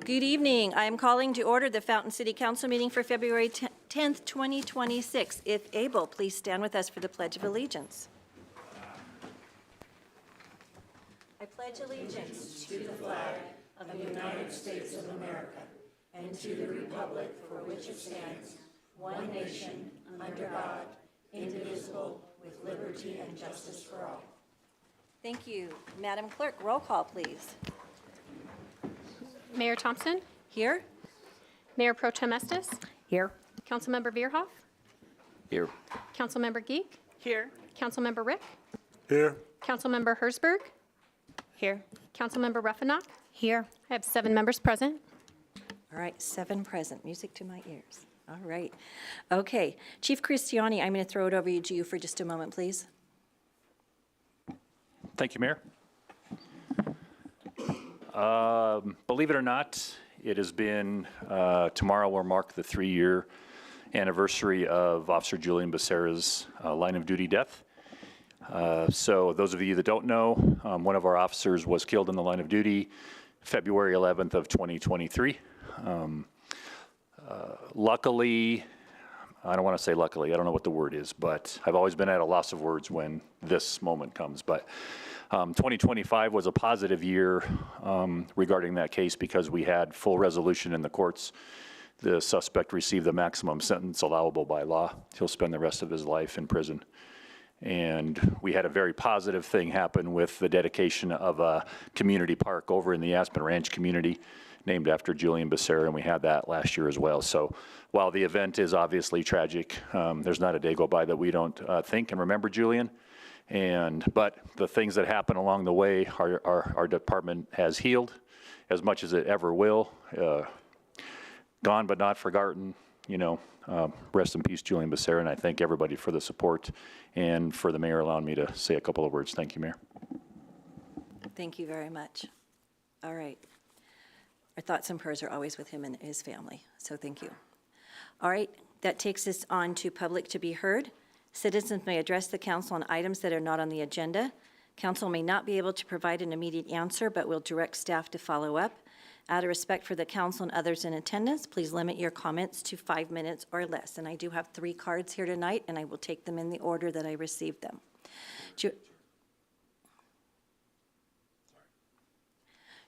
Good evening. I am calling to order the Fountain City Council meeting for February 10th, 2026. If able, please stand with us for the Pledge of Allegiance. I pledge allegiance to the flag of the United States of America and to the republic for which it stands, one nation, under God, indivisible, with liberty and justice for all. Thank you. Madam Clerk, roll call, please. Mayor Thompson? Here? Mayor Pro Tem Estes? Here. Councilmember Veerhoff? Here. Councilmember Geek? Here. Councilmember Rick? Here. Councilmember Herzberg? Here. Councilmember Ruffinock? Here. I have 7 members present. All right, 7 present. Music to my ears. All right. Okay. Chief Cristiani, I'm going to throw it over to you for just a moment, please. Thank you, Mayor. Believe it or not, it has been, tomorrow will mark the 3-year anniversary of Officer Julian Becerra's line of duty death. So those of you that don't know, one of our officers was killed in the line of duty February 11th of 2023. Luckily, I don't want to say luckily, I don't know what the word is, but I've always been at a loss of words when this moment comes. But 2025 was a positive year regarding that case because we had full resolution in the courts. The suspect received the maximum sentence allowable by law. He'll spend the rest of his life in prison. And we had a very positive thing happen with the dedication of a community park over in the Aspen Ranch community named after Julian Becerra, and we had that last year as well. So while the event is obviously tragic, there's not a day go by that we don't think and remember Julian. But the things that happen along the way, our department has healed as much as it ever will. Gone but not forgotten, you know. Rest in peace, Julian Becerra, and I thank everybody for the support and for the mayor allowing me to say a couple of words. Thank you, Mayor. Thank you very much. All right. Our thoughts and prayers are always with him and his family, so thank you. All right, that takes us on to public to be heard. Citizens may address the council on items that are not on the agenda. Council may not be able to provide an immediate answer, but will direct staff to follow up. Out of respect for the council and others in attendance, please limit your comments to 5 minutes or less. And I do have 3 cards here tonight, and I will take them in the order that I received them.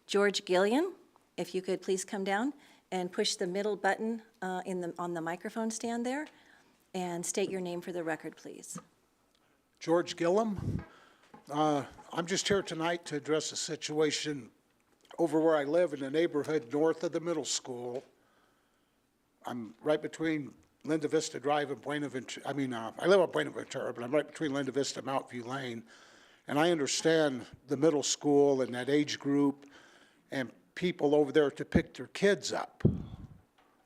George Gillian, if you could please come down and push the middle button on the microphone stand there, and state your name for the record, please. George Gillum. I'm just here tonight to address a situation over where I live in the neighborhood north of the middle school. I'm right between Linda Vista Drive and Buenaventura. I live on Buenaventura, but I'm right between Linda Vista and Mount View Lane. And I understand the middle school and that age group and people over there to pick their kids up.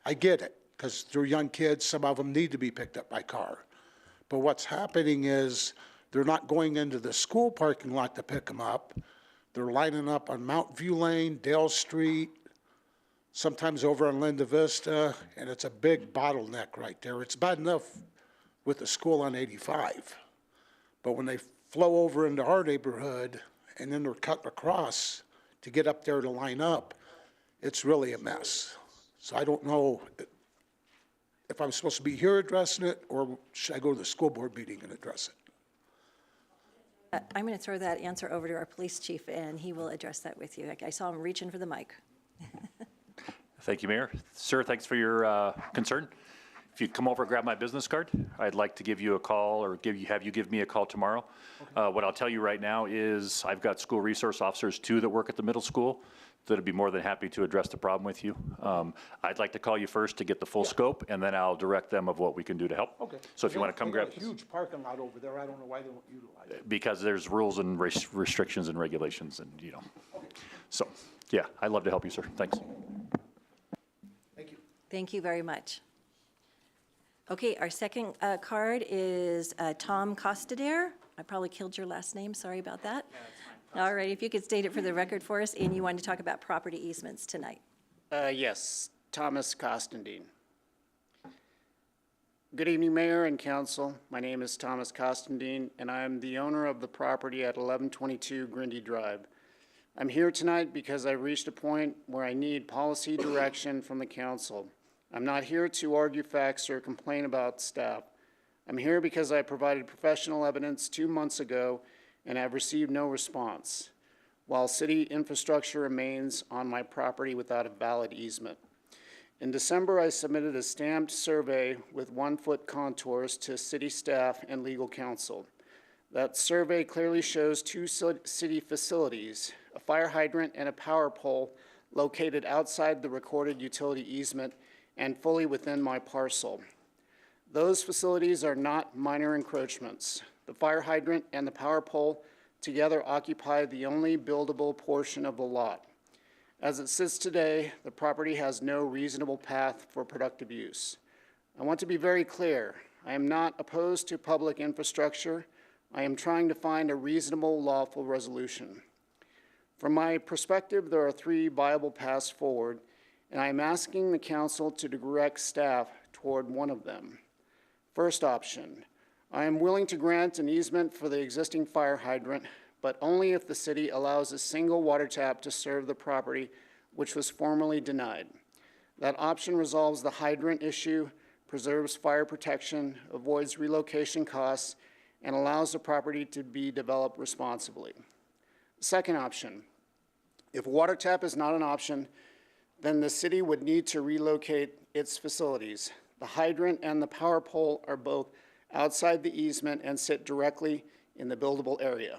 I get it, because they're young kids. Some of them need to be picked up by car. But what's happening is they're not going into the school parking lot to pick them up. They're lining up on Mount View Lane, Dale Street, sometimes over on Linda Vista, and it's a big bottleneck right there. It's bad enough with the school on 85. But when they flow over into our neighborhood and then they're cutting across to get up there to line up, it's really a mess. So I don't know if I'm supposed to be here addressing it, or should I go to the school board meeting and address it? I'm going to throw that answer over to our police chief, and he will address that with you. I saw him reaching for the mic. Thank you, Mayor. Sir, thanks for your concern. If you'd come over and grab my business card, I'd like to give you a call or have you give me a call tomorrow. Okay. What I'll tell you right now is I've got school resource officers too that work at the middle school that'd be more than happy to address the problem with you. I'd like to call you first to get the full scope, and then I'll direct them of what we can do to help. Okay. So if you want to come grab. There's a huge parking lot over there. I don't know why they don't utilize it. Because there's rules and restrictions and regulations and, you know. Okay. So, yeah, I'd love to help you, sir. Thanks. Thank you. Thank you very much. Okay, our second card is Tom Costadere. I probably killed your last name. Sorry about that. Yeah, that's fine. All right, if you could state it for the record for us, and you wanted to talk about property easements tonight. Yes, Thomas Costandine. Good evening, Mayor and Council. My name is Thomas Costandine, and I am the owner of the property at 1122 Grindy Drive. I'm here tonight because I've reached a point where I need policy direction from the council. I'm not here to argue facts or complain about staff. I'm here because I provided professional evidence 2 months ago and have received no response, while city infrastructure remains on my property without a valid easement. In December, I submitted a stamped survey with 1-foot contours to city staff and legal counsel. That survey clearly shows 2 city facilities, a fire hydrant and a power pole located outside the recorded utility easement and fully within my parcel. Those facilities are not minor encroachments. The fire hydrant and the power pole together occupy the only buildable portion of the lot. As it sits today, the property has no reasonable path for productive use. I want to be very clear. I am not opposed to public infrastructure. I am trying to find a reasonable, lawful resolution. From my perspective, there are 3 viable paths forward, and I am asking the council to direct staff toward one of them. First option, I am willing to grant an easement for the existing fire hydrant, but only if the city allows a single water tap to serve the property, which was formally denied. That option resolves the hydrant issue, preserves fire protection, avoids relocation costs, and allows the property to be developed responsibly. Second option, if water tap is not an option, then the city would need to relocate its facilities. The hydrant and the power pole are both outside the easement and sit directly in the buildable area.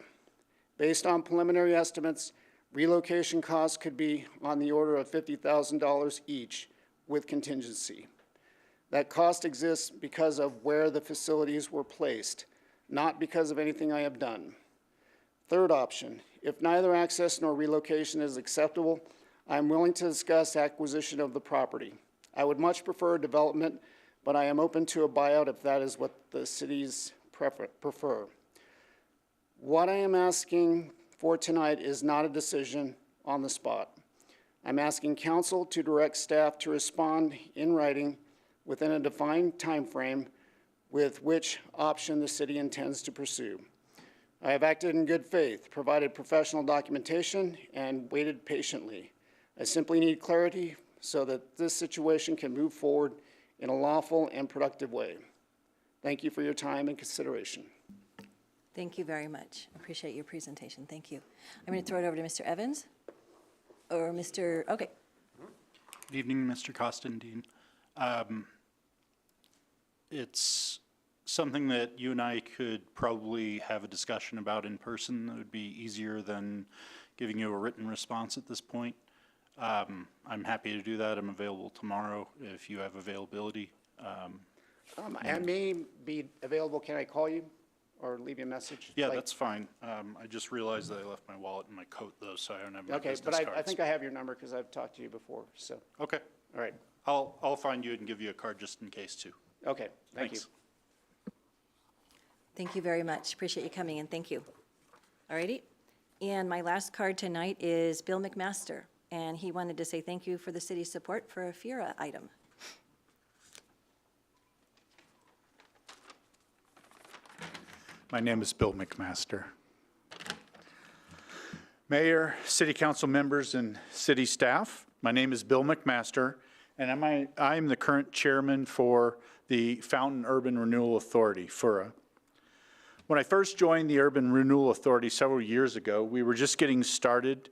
Based on preliminary estimates, relocation costs could be on the order of $50,000 each with contingency. That cost exists because of where the facilities were placed, not because of anything I have done. Third option, if neither access nor relocation is acceptable, I am willing to discuss acquisition of the property. I would much prefer development, but I am open to a buyout if that is what the cities prefer. What I am asking for tonight is not a decision on the spot. I'm asking council to direct staff to respond in writing within a defined time frame with which option the city intends to pursue. I have acted in good faith, provided professional documentation, and waited patiently. I simply need clarity so that this situation can move forward in a lawful and productive way. Thank you for your time and consideration. Thank you very much. Appreciate your presentation. Thank you. I'm going to throw it over to Mr. Evans or Mr. Okay. Good evening, Mr. Costandine. It's something that you and I could probably have a discussion about in person. It would be easier than giving you a written response at this point. I'm happy to do that. I'm available tomorrow if you have availability. I may be available. Can I call you or leave you a message? Yeah, that's fine. I just realized that I left my wallet in my coat, though, so I don't have my Okay, business but cards. I think I have your number because I've talked to you before, so, Okay. all right. I'll find you and give you a card just in case, too. Okay, thank you. Thanks. Thank you very much. Appreciate you coming in. Thank you. All righty. And my last card tonight is Bill McMaster, and he wanted to say thank you for the city's support for a FIRA item. My name is Bill McMaster. Mayor, city council members, and city staff, my name is Bill McMaster, and I'm the current chairman for the Fountain Urban Renewal Authority, FURA. When I first joined the Urban Renewal Authority several years ago, we were just getting started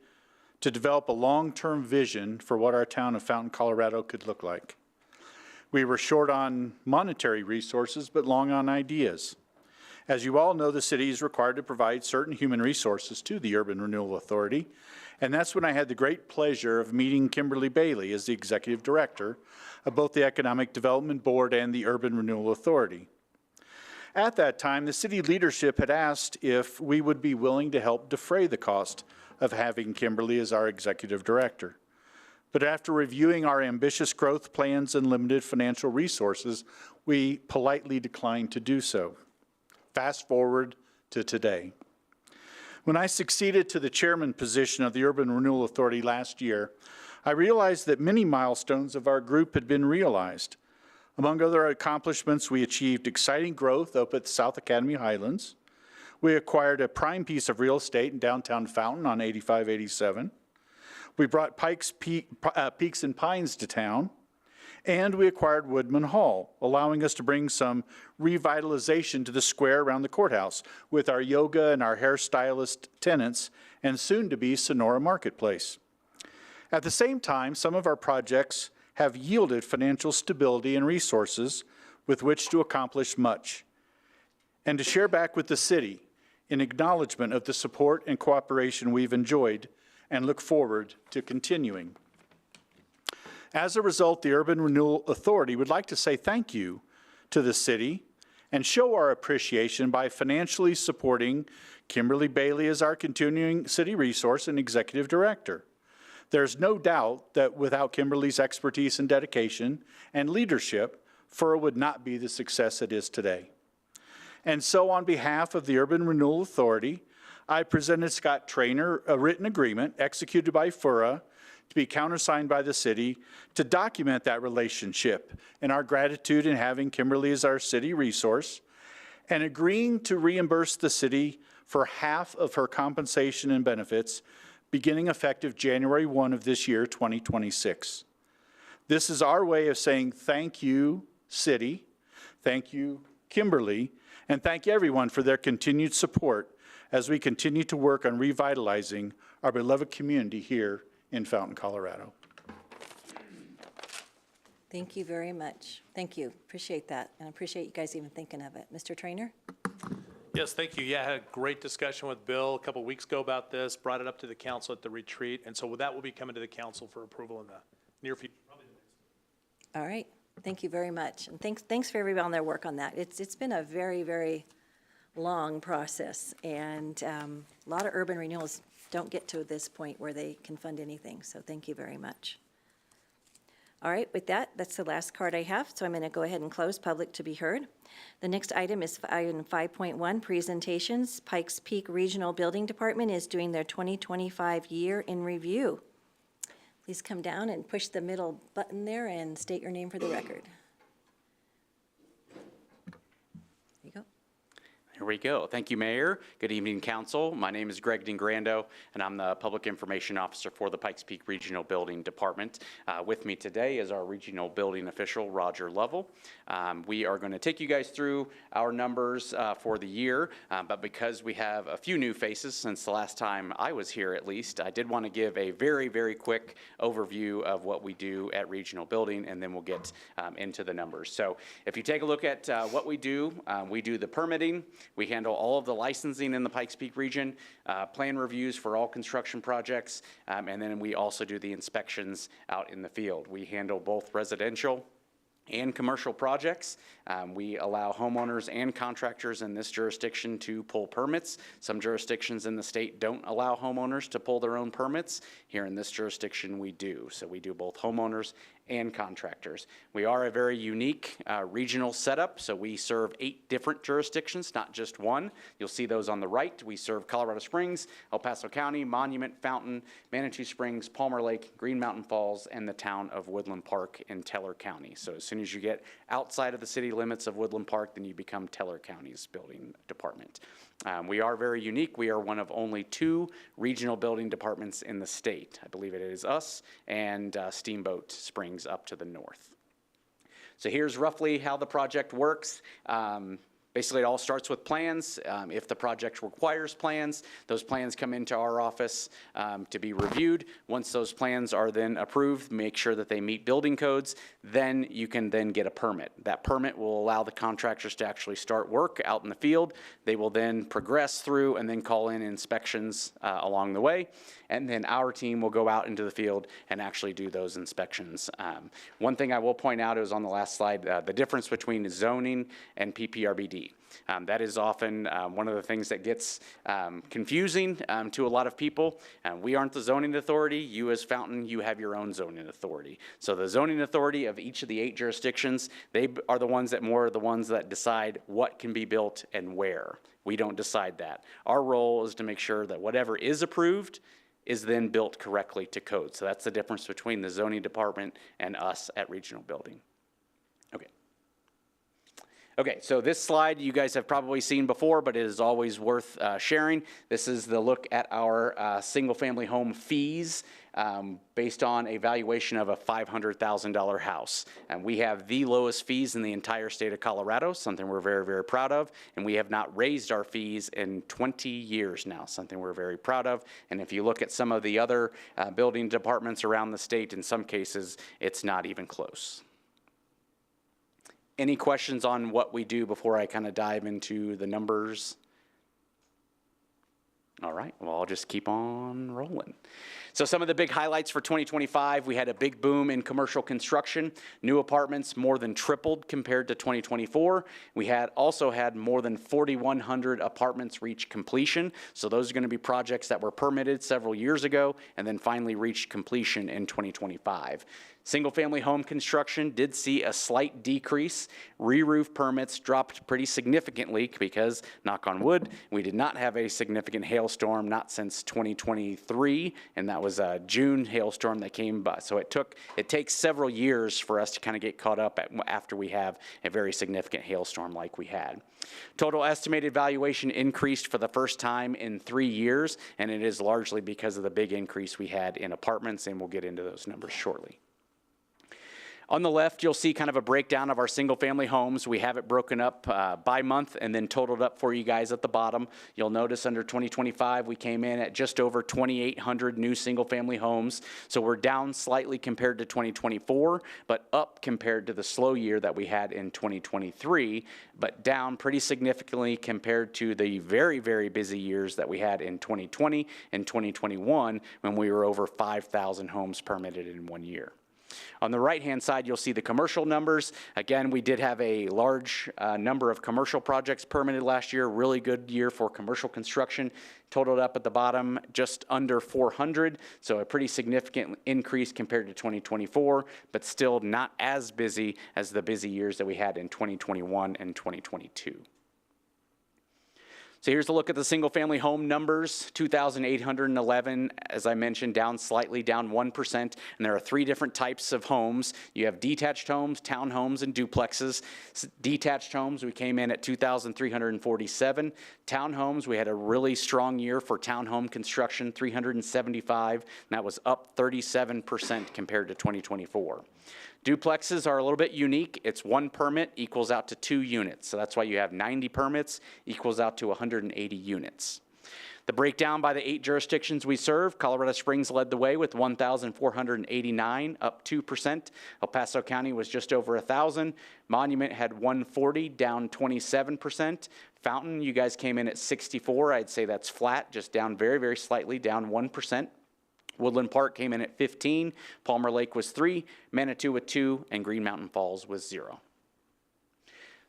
to develop a long-term vision for what our town of Fountain, Colorado could look like. We were short on monetary resources, but long on ideas. As you all know, the city is required to provide certain human resources to the Urban Renewal Authority, and that's when I had the great pleasure of meeting Kimberly Bailey as the executive director of both the Economic Development Board and the Urban Renewal Authority. At that time, the city leadership had asked if we would be willing to help defray the cost of having Kimberly as our executive director. But after reviewing our ambitious growth plans and limited financial resources, we politely declined to do so. Fast forward to today. When I succeeded to the chairman position of the Urban Renewal Authority last year, I realized that many milestones of our group had been realized. Among other accomplishments, we achieved exciting growth up at South Academy Highlands. We acquired a prime piece of real estate in downtown Fountain on 8587. We brought Peaks and Pines to town. And we acquired Woodman Hall, allowing us to bring some revitalization to the square around the courthouse with our yoga and our hairstylist tenants, and soon to be Sonora Marketplace. At the same time, some of our projects have yielded financial stability and resources with which to accomplish much, and to share back with the city in acknowledgement of the support and cooperation we've enjoyed and look forward to continuing. As a result, the Urban Renewal Authority would like to say thank you to the city and show our appreciation by financially supporting Kimberly Bailey as our continuing city resource and executive director. There's no doubt that without Kimberly's expertise and dedication and leadership, FURA would not be the success it is today. And so on behalf of the Urban Renewal Authority, I presented Scott Traynor a written agreement executed by FURA to be countersigned by the city to document that relationship and our gratitude in having Kimberly as our city resource, and agreeing to reimburse the city for half of her compensation and benefits beginning effective January 1 of this year, 2026. This is our way of saying thank you, city, thank you, Kimberly, and thank everyone for their continued support as we continue to work on revitalizing our beloved community here in Fountain, Colorado. Thank you very much. Thank you. Appreciate that, and I appreciate you guys even thinking of it. Mr. Traynor? Yes, thank you. Yeah, I had a great discussion with Bill a couple weeks ago about this, brought it up to the council at the retreat, and so that will be coming to the council for approval in the near future. All right. Thank you very much. And thanks for everybody on their work on that. It's been a very, very long process, and a lot of urban renewals don't get to this point where they can fund anything, so thank you very much. All right, with that, that's the last card I have, so I'm going to go ahead and close public to be heard. The next item is item 5.1, presentations. Pikes Peak Regional Building Department is doing their 2025 year in review. Please come down and push the middle button there and state your name for the record. There you go. Here we go. Thank you, Mayor. Good evening, Council. My name is Greg DiGrando, and I'm the Public Information Officer for the Pikes Peak Regional Building Department. With me today is our Regional Building Official, Roger Lovell. We are going to take you guys through our numbers for the year, but because we have a few new faces since the last time I was here at least, I did want to give a very, very quick overview of what we do at Regional Building, and then we'll get into the numbers. So if you take a look at what we do the permitting. We handle all of the licensing in the Pikes Peak region, plan reviews for all construction projects, and then we also do the inspections out in the field. We handle both residential and commercial projects. We allow homeowners and contractors in this jurisdiction to pull permits. Some jurisdictions in the state don't allow homeowners to pull their own permits. Here in this jurisdiction, we do. So we do both homeowners and contractors. We are a very unique regional setup, so we serve 8 different jurisdictions, not just one. You'll see those on the right. We serve Colorado Springs, El Paso County, Monument, Fountain, Manitou Springs, Palmer Lake, Green Mountain Falls, and the town of Woodland Park in Teller County. So as soon as you get outside of the city limits of Woodland Park, then you become Teller County's building department. We are very unique. We are one of only 2 regional building departments in the state. I believe it is us and Steamboat Springs up to the north. So here's roughly how the project works. Basically, it all starts with plans. If the project requires plans, those plans come into our office to be reviewed. Once those plans are then approved, make sure that they meet building codes, then you can then get a permit. That permit will allow the contractors to actually start work out in the field. They will then progress through and then call in inspections along the way. And then our team will go out into the field and actually do those inspections. One thing I will point out is on the last slide, the difference between zoning and PPRBD. That is often one of the things that gets confusing to a lot of people. We aren't the zoning authority. You as Fountain, you have your own zoning authority. So the zoning authority of each of the 8 jurisdictions, they are the ones that decide what can be built and where. We don't decide that. Our role is to make sure that whatever is approved is then built correctly to code. So that's the difference between the zoning department and us at Regional Building. Okay. Okay, so this slide you guys have probably seen before, but it is always worth sharing. This is the look at our single-family home fees based on a valuation of a $500,000 house. And we have the lowest fees in the entire state of Colorado, something we're very, very proud of. And we have not raised our fees in 20 years now, something we're very proud of. And if you look at some of the other building departments around the state, in some cases, it's not even close. Any questions on what we do before I kind of dive into the numbers? All right, well, I'll just keep on rolling. So some of the big highlights for 2025, we had a big boom in commercial construction. New apartments more than tripled compared to 2024. We also had more than 4,100 apartments reach completion. So those are going to be projects that were permitted several years ago and then finally reached completion in 2025. Single-family home construction did see a slight decrease. Re-roof permits dropped pretty significantly because, knock on wood, we did not have a significant hailstorm, not since 2023, and that was a June hailstorm that came by. So it takes several years for us to kind of get caught up after we have a very significant hailstorm like we had. Total estimated valuation increased for the first time in 3 years, and it is largely because of the big increase we had in apartments, and we'll get into those numbers shortly. On the left, you'll see kind of a breakdown of our single-family homes. We have it broken up by month and then totaled up for you guys at the bottom. You'll notice under 2025, we came in at just over 2,800 new single-family homes. So we're down slightly compared to 2024, but up compared to the slow year that we had in 2023, but down pretty significantly compared to the very, very busy years that we had in 2020 and 2021 when we were over 5,000 homes permitted in 1 year. On the right-hand side, you'll see the commercial numbers. Again, we did have a large number of commercial projects permitted last year, really good year for commercial construction. Totaled up at the bottom just under 400, so a pretty significant increase compared to 2024, but still not as busy as the busy years that we had in 2021 and 2022. So here's a look at the single-family home numbers, 2,811, as I mentioned, down slightly, down 1%. And there are 3 different types of homes. You have detached homes, townhomes, and duplexes. Detached homes, we came in at 2,347. Townhomes, we had a really strong year for townhome construction, 375, and that was up 37% compared to 2024. Duplexes are a little bit unique. It's 1 permit equals out to 2 units. So that's why you have 90 permits equals out to 180 units. The breakdown by the 8 jurisdictions we serve, Colorado Springs led the way with 1,489, up 2%. El Paso County was just over 1,000. Monument had 140, down 27%. Fountain, you guys came in at 64. I'd say that's flat, just down very, very slightly, down 1%. Woodland Park came in at 15, Palmer Lake was 3, Manitou with 2, and Green Mountain Falls was 0.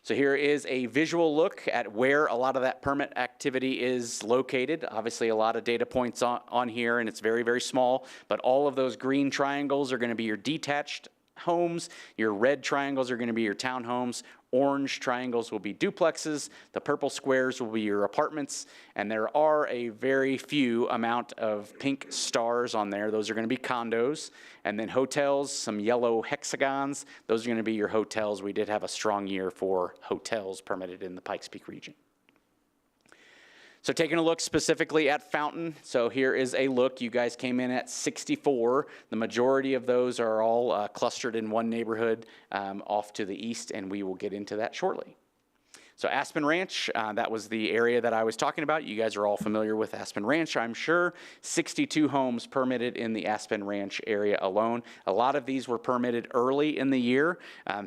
So here is a visual look at where a lot of that permit activity is located. Obviously a lot of data points on here, and it's very, very small, but all of those green triangles are going to be your detached homes. Your red triangles are going to be your townhomes. Orange triangles will be duplexes. The purple squares will be your apartments. And there are a very few amount of pink stars on there. Those are going to be condos. And then hotels, some yellow hexagons. Those are going to be your hotels. We did have a strong year for hotels permitted in the Pikes Peak region. So taking a look specifically at Fountain, so here is a look. You guys came in at 64. The majority of those are all clustered in one neighborhood off to the east, and we will get into that shortly. So Aspen Ranch, that was the area that I was talking about. You guys are all familiar with Aspen Ranch, I'm sure. 62 homes permitted in the Aspen Ranch area alone. A lot of these were permitted early in the year.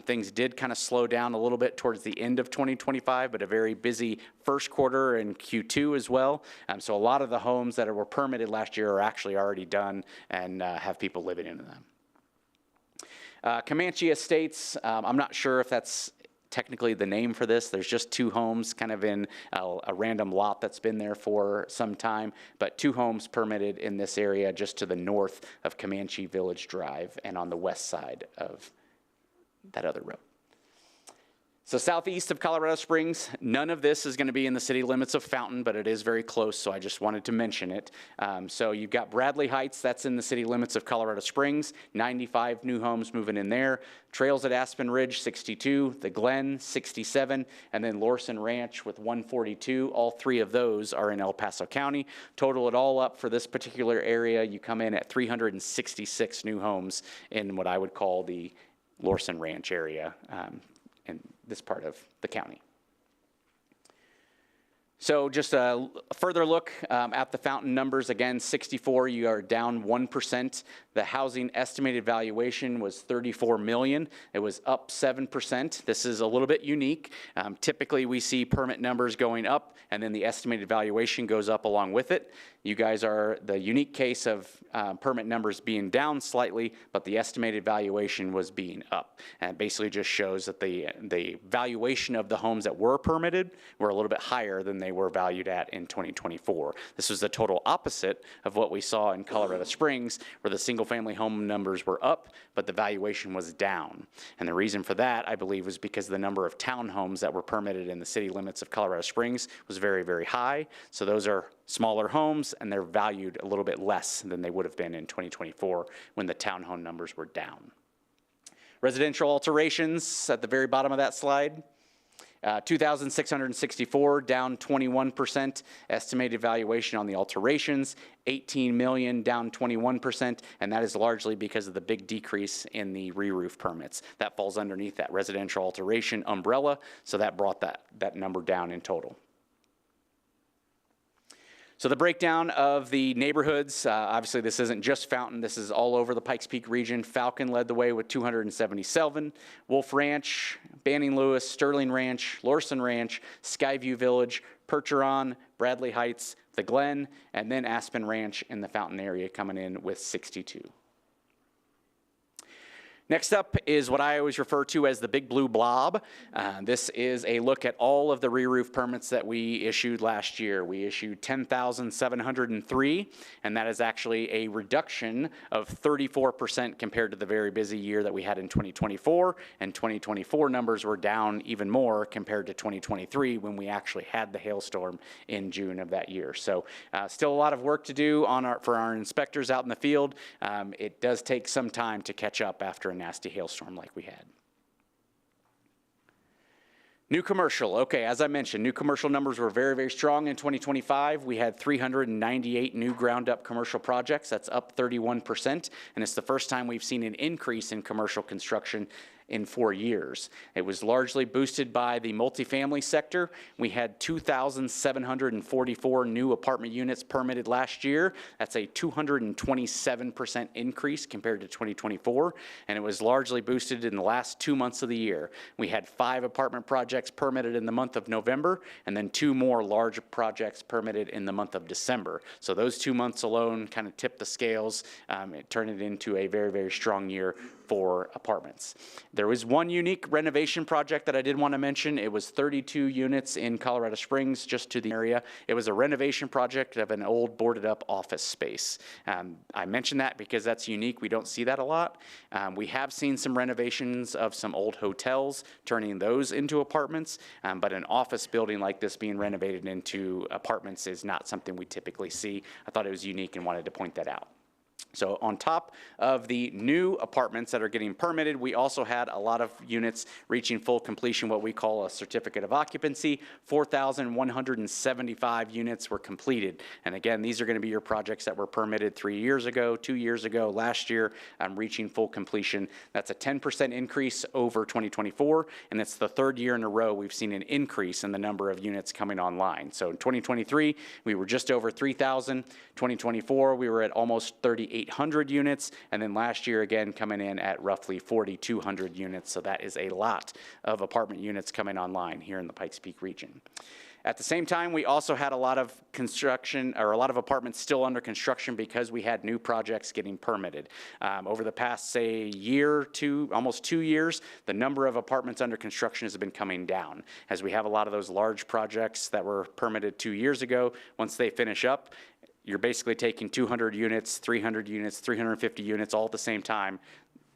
Things did kind of slow down a little bit towards the end of 2025, but a very busy first quarter and Q2 as well. So a lot of the homes that were permitted last year are actually already done and have people living in them. Comanche Estates, I'm not sure if that's technically the name for this. There's just 2 homes kind of in a random lot that's been there for some time, but 2 homes permitted in this area just to the north of Comanche Village Drive and on the west side of that other road. So southeast of Colorado Springs, none of this is going to be in the city limits of Fountain, but it is very close, so I just wanted to mention it. So you've got Bradley Heights, that's in the city limits of Colorado Springs, 95 new homes moving in there. Trails at Aspen Ridge, 62, the Glen, 67, and then Lorson Ranch with 142. All three of those are in El Paso County. Total it all up for this particular area, you come in at 366 new homes in what I would call the Lorson Ranch area. In this part of the county. So just a further look at the Fountain numbers. Again, 64, you are down 1%. The housing estimated valuation was $34 million. It was up 7%. This is a little bit unique. Typically, we see permit numbers going up, and then the estimated valuation goes up along with it. You guys are the unique case of permit numbers being down slightly, but the estimated valuation was being up. And it basically just shows that the valuation of the homes that were permitted were a little bit higher than they were valued at in 2024. This was the total opposite of what we saw in Colorado Springs, where the single-family home numbers were up, but the valuation was down. And the reason for that, I believe, was because the number of townhomes that were permitted in the city limits of Colorado Springs was very, very high. So those are smaller homes, and they're valued a little bit less than they would have been in 2024 when the townhome numbers were down. Residential alterations at the very bottom of that slide. 2,664, down 21%. Estimated valuation on the alterations, 18 million, down 21%, and that is largely because of the big decrease in the re-roof permits. That falls underneath that residential alteration umbrella, so that brought that number down in total. So the breakdown of the neighborhoods, obviously this isn't just Fountain, this is all over the Pikes Peak region. Falcon led the way with 277, Wolf Ranch, Banning Lewis, Sterling Ranch, Lorson Ranch, Skyview Village, Percheron, Bradley Heights, the Glen, and then Aspen Ranch in the Fountain area coming in with 62. Next up is what I always refer to as the big blue blob. This is a look at all of the re-roof permits that we issued last year. We issued 10,703, and that is actually a reduction of 34% compared to the very busy year that we had in 2024, and 2024 numbers were down even more compared to 2023 when we actually had the hailstorm in June of that year. So still a lot of work to do for our inspectors out in the field. It does take some time to catch up after a nasty hailstorm like we had. New commercial. Okay, as I mentioned, new commercial numbers were very, very strong in 2025. We had 398 new ground-up commercial projects. That's up 31%, and it's the first time we've seen an increase in commercial construction in 4 years. It was largely boosted by the multifamily sector. We had 2,744 new apartment units permitted last year. That's a 227% increase compared to 2024, and it was largely boosted in the last 2 months of the year. We had 5 apartment projects permitted in the month of November, and then 2 more large projects permitted in the month of December. So those 2 months alone kind of tipped the scales. It turned it into a very, very strong year for apartments. There was one unique renovation project that I did want to mention. It was 32 units in Colorado Springs, just to the area. It was a renovation project of an old boarded up office space. I mention that because that's unique. We don't see that a lot. We have seen some renovations of some old hotels, turning those into apartments, but an office building like this being renovated into apartments is not something we typically see. I thought it was unique and wanted to point that out. So on top of the new apartments that are getting permitted, we also had a lot of units reaching full completion, what we call a certificate of occupancy. 4,175 units were completed. And again, these are going to be your projects that were permitted 3 years ago, 2 years ago, last year, reaching full completion. That's a 10% increase over 2024, and it's the 3rd year in a row we've seen an increase in the number of units coming online. So in 2023, we were just over 3,000. 2024, we were at almost 3,800 units, and then last year again coming in at roughly 4,200 units. So that is a lot of apartment units coming online here in the Pikes Peak region. At the same time, we also had a lot of construction, or a lot of apartments still under construction because we had new projects getting permitted. Over the past, say, year, almost 2 years, the number of apartments under construction has been coming down, as we have a lot of those large projects that were permitted 2 years ago. Once they finish up, you're basically taking 200 units, 300 units, 350 units all at the same time.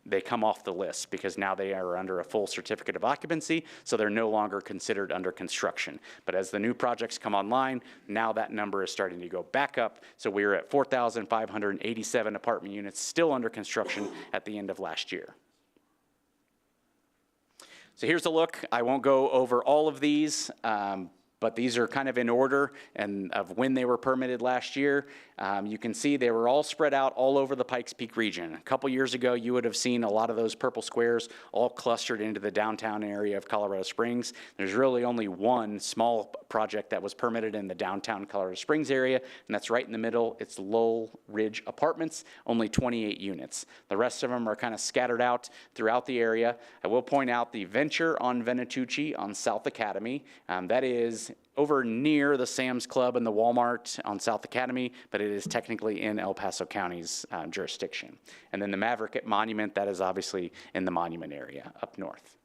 they come off the list because now they are under a full certificate of occupancy, so they're no longer considered under construction. But as the new projects come online, now that number is starting to go back up. So we were at 4,587 apartment units still under construction at the end of last year. So here's a look. I won't go over all of these, but these are kind of in order and of when they were permitted last year. You can see they were all spread out all over the Pikes Peak region. A couple years ago, you would have seen a lot of those purple squares all clustered into the downtown area of Colorado Springs. There's really only one small project that was permitted in the downtown Colorado Springs area, and that's right in the middle. It's Lowell Ridge Apartments, only 28 units. The rest of them are kind of scattered out throughout the area. I will point out the Venture on Venatucci on South Academy. That is over near the Sam's Club and the Walmart on South Academy, but it is technically in El Paso County's jurisdiction. And then the Maverick at Monument, that is obviously in the Monument area up north.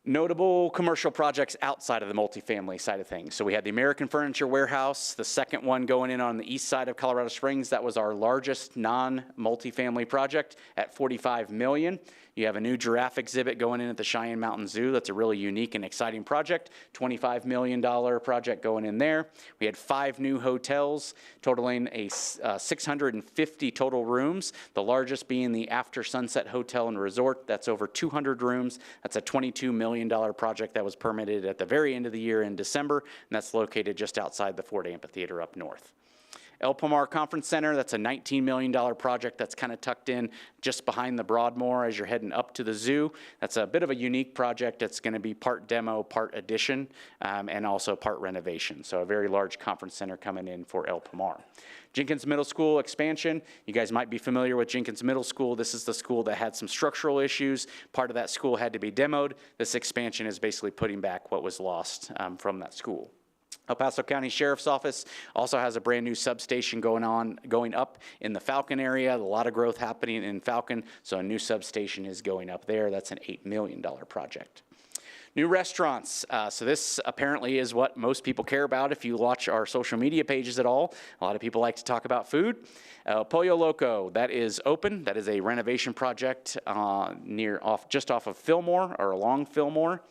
Notable commercial projects outside of the multifamily side of things. So we had the American Furniture Warehouse, the second one going in on the east side of Colorado Springs. That was our largest non-multifamily project at $45 million. You have a new giraffe exhibit going in at the Cheyenne Mountain Zoo. That's a really unique and exciting project. $25 million project going in there. We had 5 new hotels totaling 650 total rooms, the largest being the After Sunset Hotel and Resort. That's over 200 rooms. That's a $22 million project that was permitted at the very end of the year in December, and that's located just outside the Ford Amphitheater up north. El Pomar Conference Center, that's a $19 million project that's kind of tucked in just behind the Broadmoor as you're heading up to the zoo. That's a bit of a unique project. It's going to be part demo, part addition, and also part renovation. So a very large conference center coming in for El Pomar. Jenkins Middle School expansion. You guys might be familiar with Jenkins Middle School. This is the school that had some structural issues. Part of that school had to be demoed. This expansion is basically putting back what was lost from that school. El Paso County Sheriff's Office also has a brand new substation going up in the Falcon area. A lot of growth happening in Falcon, so a new substation is going up there. That's an $8 million project. New restaurants. So this apparently is what most people care about if you watch our social media pages at all. A lot of people like to talk about food. Pollo Loco, that is open. That is a renovation project just off of Fillmore or along Fillmore.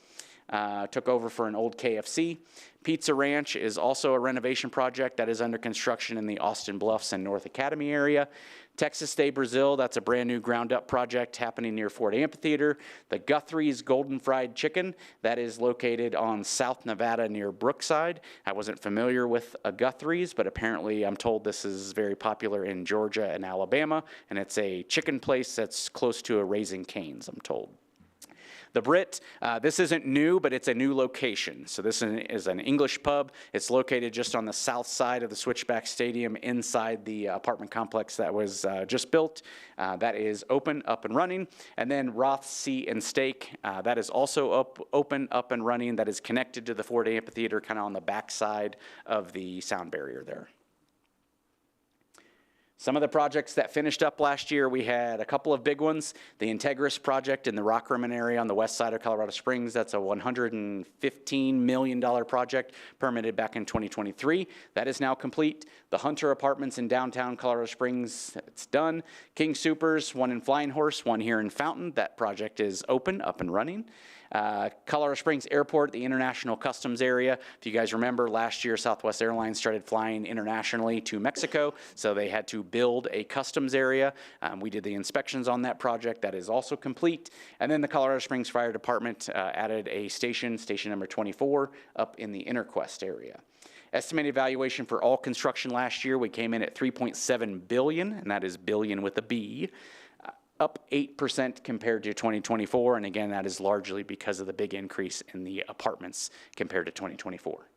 Took over for an old KFC. Pizza Ranch is also a renovation project that is under construction in the Austin Bluffs and North Academy area. Texas de Brazil, that's a brand new ground up project happening near Ford Amphitheater. The Guthrie's Golden Fried Chicken, that is located on South Nevada near Brookside. I wasn't familiar with a Guthrie's, but apparently I'm told this is very popular in Georgia and Alabama, and it's a chicken place that's close to a Raising Cane's, I'm told. The Brit, this isn't new, but it's a new location. So this is an English pub. It's located just on the south side of the Switchback Stadium inside the apartment complex that was just built. That is open, up and running. And then Roth's Sea and Steak, that is also open, up and running. That is connected to the Ford Amphitheater, kind of on the back side of the sound barrier there. Some of the projects that finished up last year, we had a couple of big ones. The Integris project in the Rock Rimmon area on the west side of Colorado Springs. That's a $115 million project permitted back in 2023. That is now complete. The Hunter Apartments in downtown Colorado Springs, it's done. King Supers, one in Flying Horse, one here in Fountain. That project is open, up and running. Colorado Springs Airport, the International Customs area. If you guys remember, last year Southwest Airlines started flying internationally to Mexico, so they had to build a customs area. We did the inspections on that project. That is also complete. And then the Colorado Springs Fire Department added a station number 24, up in the Interquest area. Estimated valuation for all construction last year, we came in at $3.7 billion, and that is billion with a B. Up 8% compared to 2024, and again, that is largely because of the big increase in the apartments compared to 2024.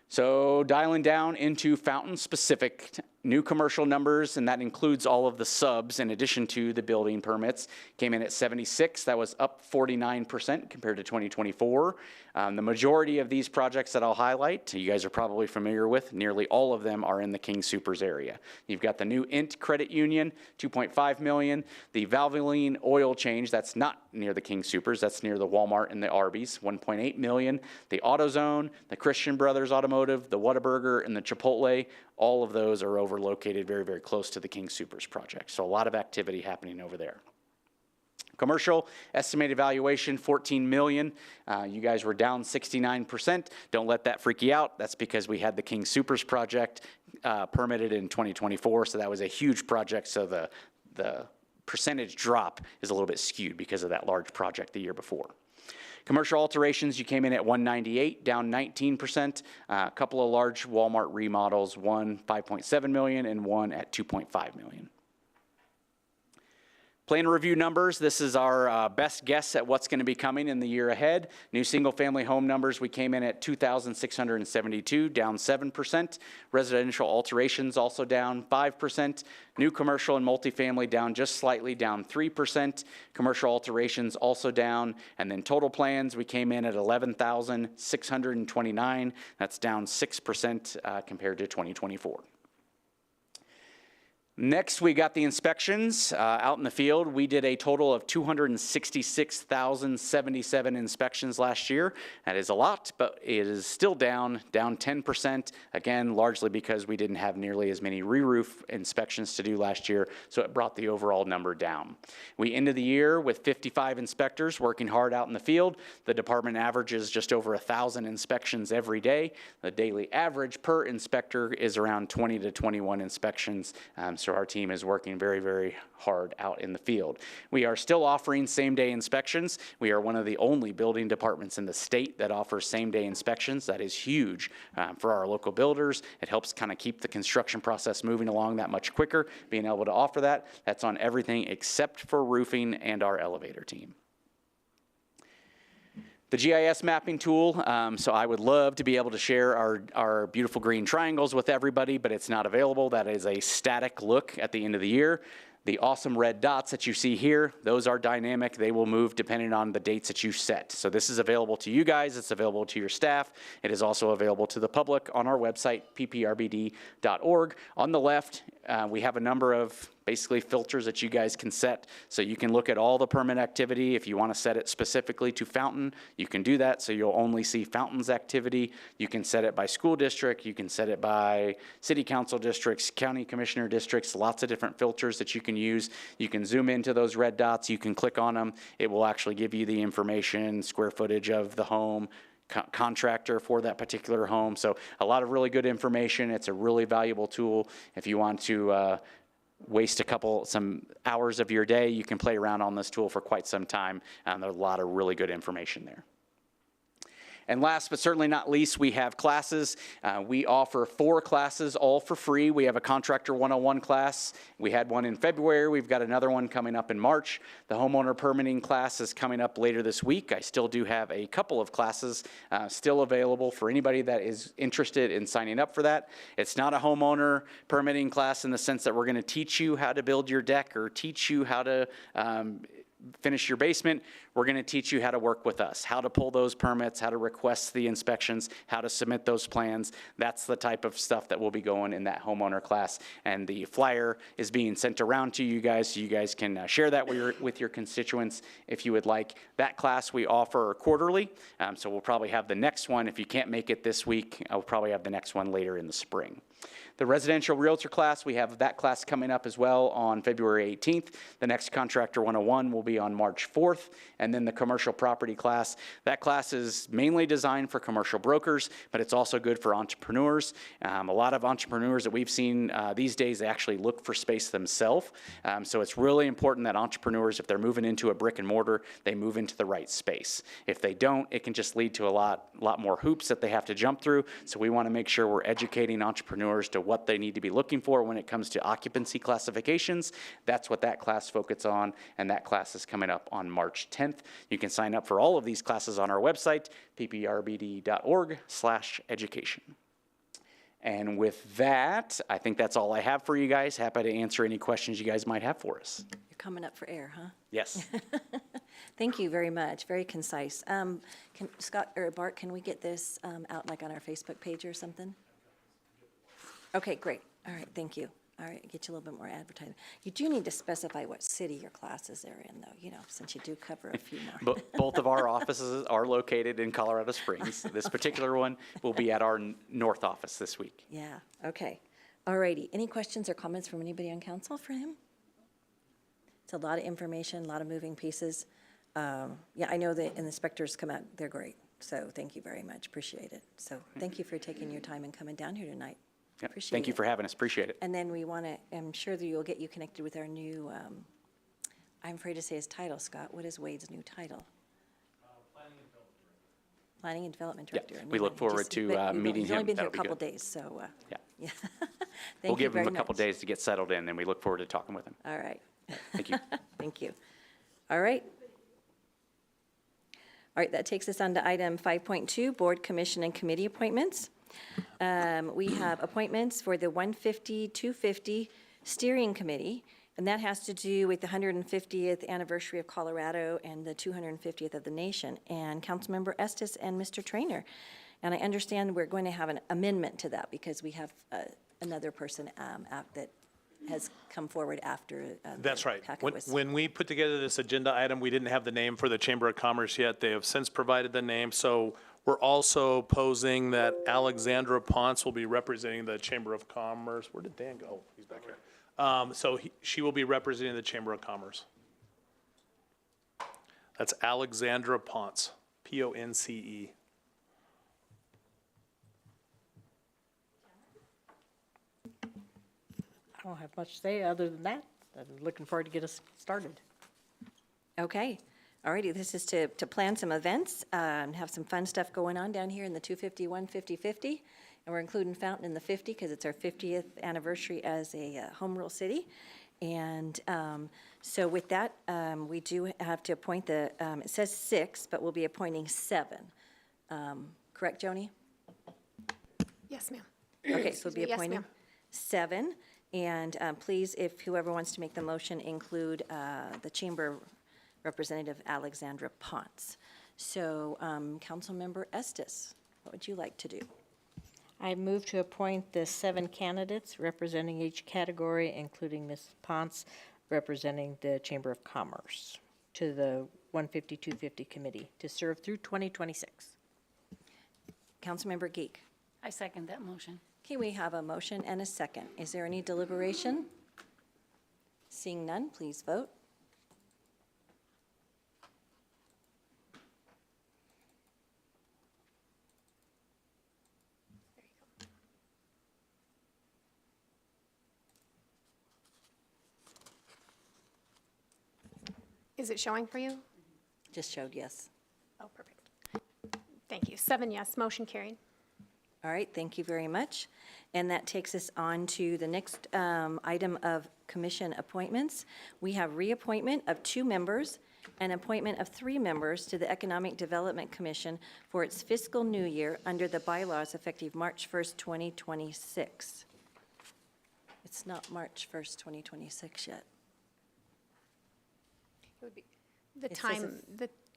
So dialing down into Fountain specific new commercial numbers, and that includes all of the subs in addition to the building permits, came in at 76. That was up 49% compared to 2024. The majority of these projects that I'll highlight, you guys are probably familiar with, nearly all of them are in the King Supers area. You've got the new Int Credit Union, $2.5 million. The Valvoline oil change, that's not near the King Supers, that's near the Walmart and the Arby's, $1.8 million. The AutoZone, the Christian Brothers Automotive, the Whataburger, and the Chipotle, all of those are located very, very close to the King Supers project. So a lot of activity happening over there. Commercial, estimated valuation, $14 million. You guys were down 69%. Don't let that freak you out. That's because we had the King Supers project permitted in 2024, so that was a huge project, so the percentage drop is a little bit skewed because of that large project the year before. Commercial alterations, you came in at 198, down 19%. A couple of large Walmart remodels, one 5.7 million and one at 2.5 million. Plan review numbers, this is our best guess at what's going to be coming in the year ahead. New single-family home numbers, we came in at 2,672, down 7%. Residential alterations also down 5%. New commercial and multifamily down just slightly, down 3%. Commercial alterations also down. And then total plans, we came in at 11,629. That's down 6% compared to 2024. Next, we got the inspections out in the field. We did a total of 266,077 inspections last year. That is a lot, but it is still down 10%. Again, largely because we didn't have nearly as many re-roof inspections to do last year, so it brought the overall number down. We ended the year with 55 inspectors working hard out in the field. The department averages just over 1,000 inspections every day. The daily average per inspector is around 20 to 21 inspections. So our team is working very, very hard out in the field. We are still offering same-day inspections. We are one of the only building departments in the state that offers same-day inspections. That is huge for our local builders. It helps kind of keep the construction process moving along that much quicker, being able to offer that. That's on everything except for roofing and our elevator team. The GIS mapping tool, so I would love to be able to share our beautiful green triangles with everybody, but it's not available. That is a static look at the end of the year. The awesome red dots that you see here, those are dynamic. They will move depending on the dates that you set. So this is available to you guys. It's available to your staff. It is also available to the public on our website, pprbd.org. On the left, we have a number of basically filters that you guys can set. So you can look at all the permit activity. If you want to set it specifically to Fountain, you can do that. So you'll only see Fountain's activity. You can set it by school district. You can set it by city council districts, county commissioner districts, lots of different filters that you can use. You can zoom into those red dots. You can click on them. It will actually give you the information, square footage of the home, contractor for that particular home. So a lot of really good information. It's a really valuable tool. If you want to waste some hours of your day, you can play around on this tool for quite some time. There's a lot of really good information there. And last but certainly not least, we have classes. We offer 4 classes, all for free. We have a Contractor 101 class. We had one in February. We've got another one coming up in March. The homeowner permitting class is coming up later this week. I still do have a couple of classes still available for anybody that is interested in signing up for that. It's not a homeowner permitting class in the sense that we're going to teach you how to build your deck or teach you how to finish your basement. We're going to teach you how to work with us, how to pull those permits, how to request the inspections, how to submit those plans. That's the type of stuff that will be going in that homeowner class. And the flyer is being sent around to you guys, so you guys can share that with your constituents if you would like. That class we offer quarterly, so we'll probably have the next one. If you can't make it this week, I'll probably have the next one later in the spring. The residential realtor class, we have that class coming up as well on February 18th. The next Contractor 101 will be on March 4th. And then the commercial property class, that class is mainly designed for commercial brokers, but it's also good for entrepreneurs. A lot of entrepreneurs that we've seen these days, they actually look for space themselves. So it's really important that entrepreneurs, if they're moving into a brick and mortar, they move into the right space. If they don't, it can just lead to a lot more hoops that they have to jump through. So we want to make sure we're educating entrepreneurs to what they need to be looking for when it comes to occupancy classifications. That's what that class focuses on, and that class is coming up on March 10th. You can sign up for all of these classes on our website, pprbd.org/education. And with that, I think that's all I have for you guys. Happy to answer any questions you guys might have for us. You're coming up for air, huh? Yes. Thank you very much. Very concise. Can Scott or Bart, can we get this out like on our Facebook page or something? Okay, great. All right, thank you. All right, get you a little bit more advertising. You do need to specify what city your classes are in, though, since you do cover a few more. Both of our offices are located in Colorado Springs. This particular one will be at our north office this week. Yeah, okay. All righty, any questions or comments from anybody on council for him? It's a lot of information, a lot of moving pieces. Yeah, I know the inspectors come out, they're great, so thank you very much, appreciate it. So thank you for taking your time and coming down here tonight. Yep. Appreciate Thank you it. for having us, appreciate it. And then we want to, I'm sure that you'll get you connected with our new, I'm afraid to say his title, Scott. What is Wade's new title? Planning and Development Yeah, Director. we look forward to, but meeting He's only him. been here a That'll be couple good. days, so, Yeah. yeah. We'll Thank you give him very a couple much. days to get settled in, and we look forward to talking with him. All right. Thank you. Thank you. All right. All right, that takes us on to item 5.2, Board, Commission, and Committee appointments. We have appointments for the 150-250 Steering Committee, and that has to do with the 150th anniversary of Colorado and the 250th of the nation, and Councilmember Estes and Mr. Trainer. And I understand we're going to have an amendment to that because we have another person that has come forward after the That's right. packet was. When we put together this agenda item, we didn't have the name for the Chamber of Commerce yet. They have since provided the name. So we're also posing that Alexandra Ponce will be representing the Chamber of Commerce. Where did Dan go? He's back here. So she will be representing the Chamber of Commerce. That's Alexandra Ponce, Ponce. I don't have much to say other than that. I'm looking forward to get us started. Okay, all righty, this is to plan some events, and have some fun stuff going on down here in the 250, 150, 50. And we're including Fountain in the 50 because it's our 50th anniversary as a home rule city. And so with that, we do have to appoint the, it says 6, but we'll be appointing 7. Correct, Joni? Yes, ma'am. Okay, so we'll be Yes, appointing ma'am. 7. And please, if whoever wants to make the motion, include the Chamber Representative Alexandra Ponce. So, Councilmember Estes, what would you like to do? I move to appoint the 7 candidates representing each category, including Ms. Ponce representing the Chamber of Commerce, to the 150-250 committee to serve through 2026. Councilmember Geek. I second that motion. Okay, we have a motion and a second. Is there any deliberation? Seeing none, please vote. Is it showing for you? Just showed yes. Oh, perfect. Thank you. 7 yes, motion carried. All right, thank you very much. And that takes us on to the next item of commission appointments. We have reappointment of 2 members and appointment of 3 members to the Economic Development Commission for its fiscal new year under the bylaws effective March 1st, 2026. It's not March 1st, 2026 yet. It would be, the It says time,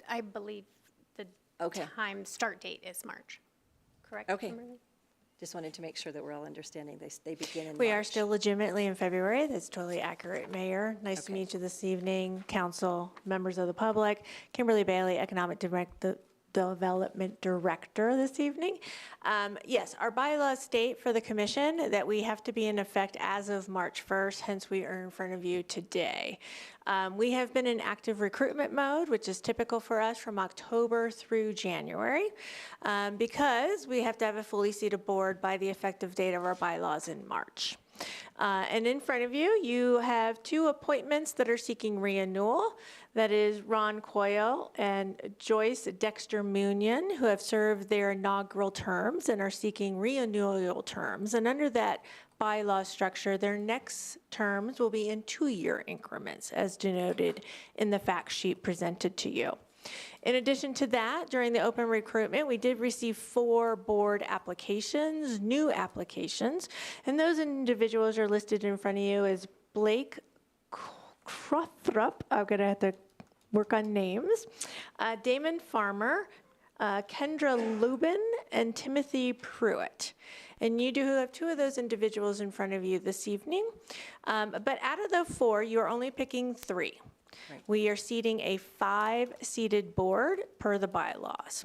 I believe the Okay. time start date is March, correct? Okay. Kimberly? Just wanted to make sure that we're all understanding they begin in March. We are still legitimately in February. That's totally accurate, Mayor. Nice to Okay. meet you this evening, council, members of the public. Kimberly Bailey, Economic Development Director this evening. Yes, our bylaws state for the commission that we have to be in effect as of March 1st, hence we are in front of you today. We have been in active recruitment mode, which is typical for us from October through January, because we have to have a fully seated board by the effective date of our bylaws in March. And in front of you, you have 2 appointments that are seeking renewal. That is Ron Coyle and Joyce Dexter Munion, who have served their inaugural terms and are seeking renewal terms. And under that bylaw structure, their next terms will be in 2-year increments, as denoted in the fact sheet presented to you. In addition to that, during the open recruitment, we did receive 4 board applications, new applications, and those individuals are listed in front of you as Blake Crothrup. I'm going to have to work on names. Damon Farmer, Kendra Lubin, and Timothy Pruitt. And you do have 2 of those individuals in front of you this evening. But out of the 4, you are only picking 3. Right. We are seating a 5-seated board per the bylaws.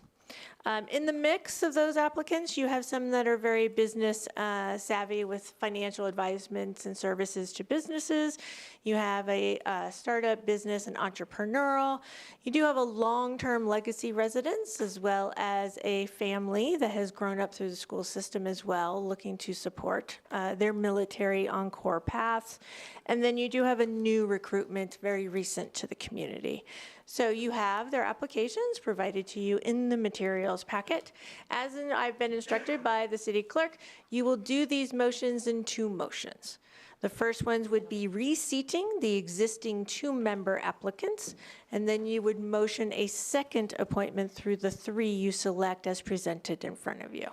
In the mix of those applicants, you have some that are very business savvy with financial advisements and services to businesses. You have a startup business and entrepreneurial. You do have a long-term legacy residence as well as a family that has grown up through the school system as well, looking to support their military encore paths. And then you do have a new recruitment, very recent to the community. So you have their applications provided to you in the materials packet. I've been instructed by the city clerk, you will do these motions in 2 motions. The first ones would be reseating the existing 2-member applicants, and then you would motion a second appointment through the 3 you select as presented in front of you.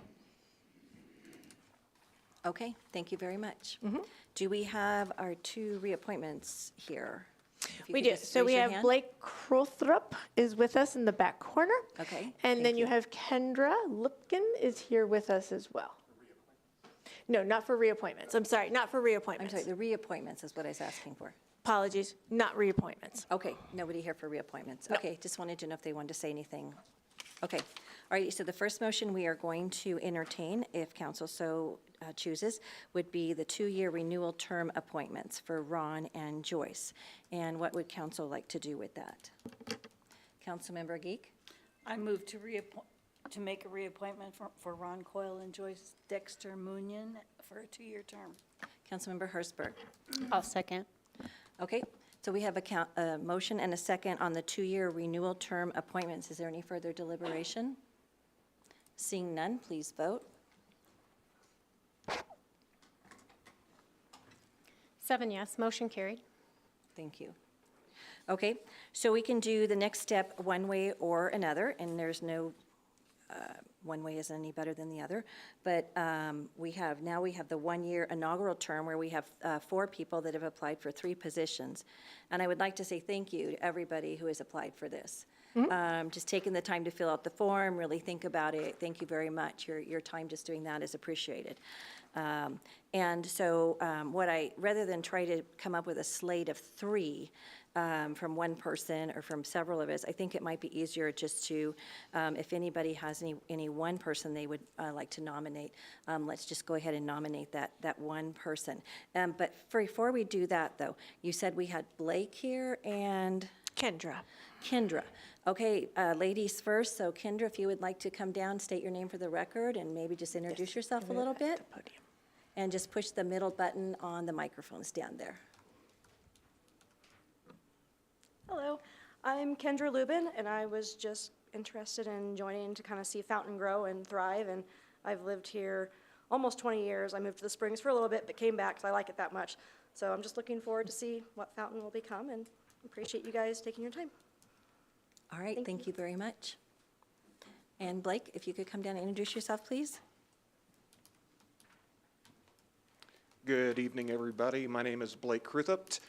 Okay, thank you very much. Do we have our 2 reappointments here? If you We could do. just So raise we your have hand. Blake Krothrop is with us in the back corner. Okay, And thank then you have Kendra Lipkin is here with us as well. No, not for reappointments. I'm sorry, not for I'm reappointments. sorry, the reappointments is what I was asking for. Apologies, not reappointments. Okay, nobody here for reappointments. Okay, just wanted to know if they wanted to say anything. Okay, all right, so the first motion we are going to entertain, if council so chooses, would be the 2-year renewal term appointments for Ron and Joyce. And what would council like to do with that? Councilmember Geek? I move to make a reappointment for Ron Coyle and Joyce Dexter Munyon for a 2-year term. Councilmember Hertzberg? I'll second. Okay, so we have a motion and a second on the 2-year renewal term appointments. Is there any further deliberation? Seeing none, please vote. 7 yes, motion carried. Thank you. Okay, so we can do the next step one way or another, and there's no, one way isn't any better than the other. But we have the 1-year inaugural term where we have 4 people that have applied for 3 positions. And I would like to say thank you to everybody who has applied for this. Just taking the time to fill out the form, really think about it. Thank you very much. Your time just doing that is appreciated. And so rather than try to come up with a slate of 3 from one person or from several of us, I think it might be easier just to, if anybody has any one person they would like to nominate, let's just go ahead and nominate that one person. But before we do that, though, you said we had Blake here and? Kendra. Kendra. Okay, ladies first, so Kendra, if you would like to come down, state your name for the record, and maybe just introduce yourself a little bit. And just push the middle button on the microphone stand there. Hello, I'm Kendra Lubin, and I was just interested in joining to kind of see Fountain grow and thrive, and I've lived here almost 20 years. I moved to the Springs for a little bit, but came back because I like it that much. So I'm just looking forward to see what Fountain will become, and appreciate you guys taking your time. All right, thank you very much. And Blake, if you could come down and introduce yourself, please. Good evening, everybody. My name is Blake Kruthupt.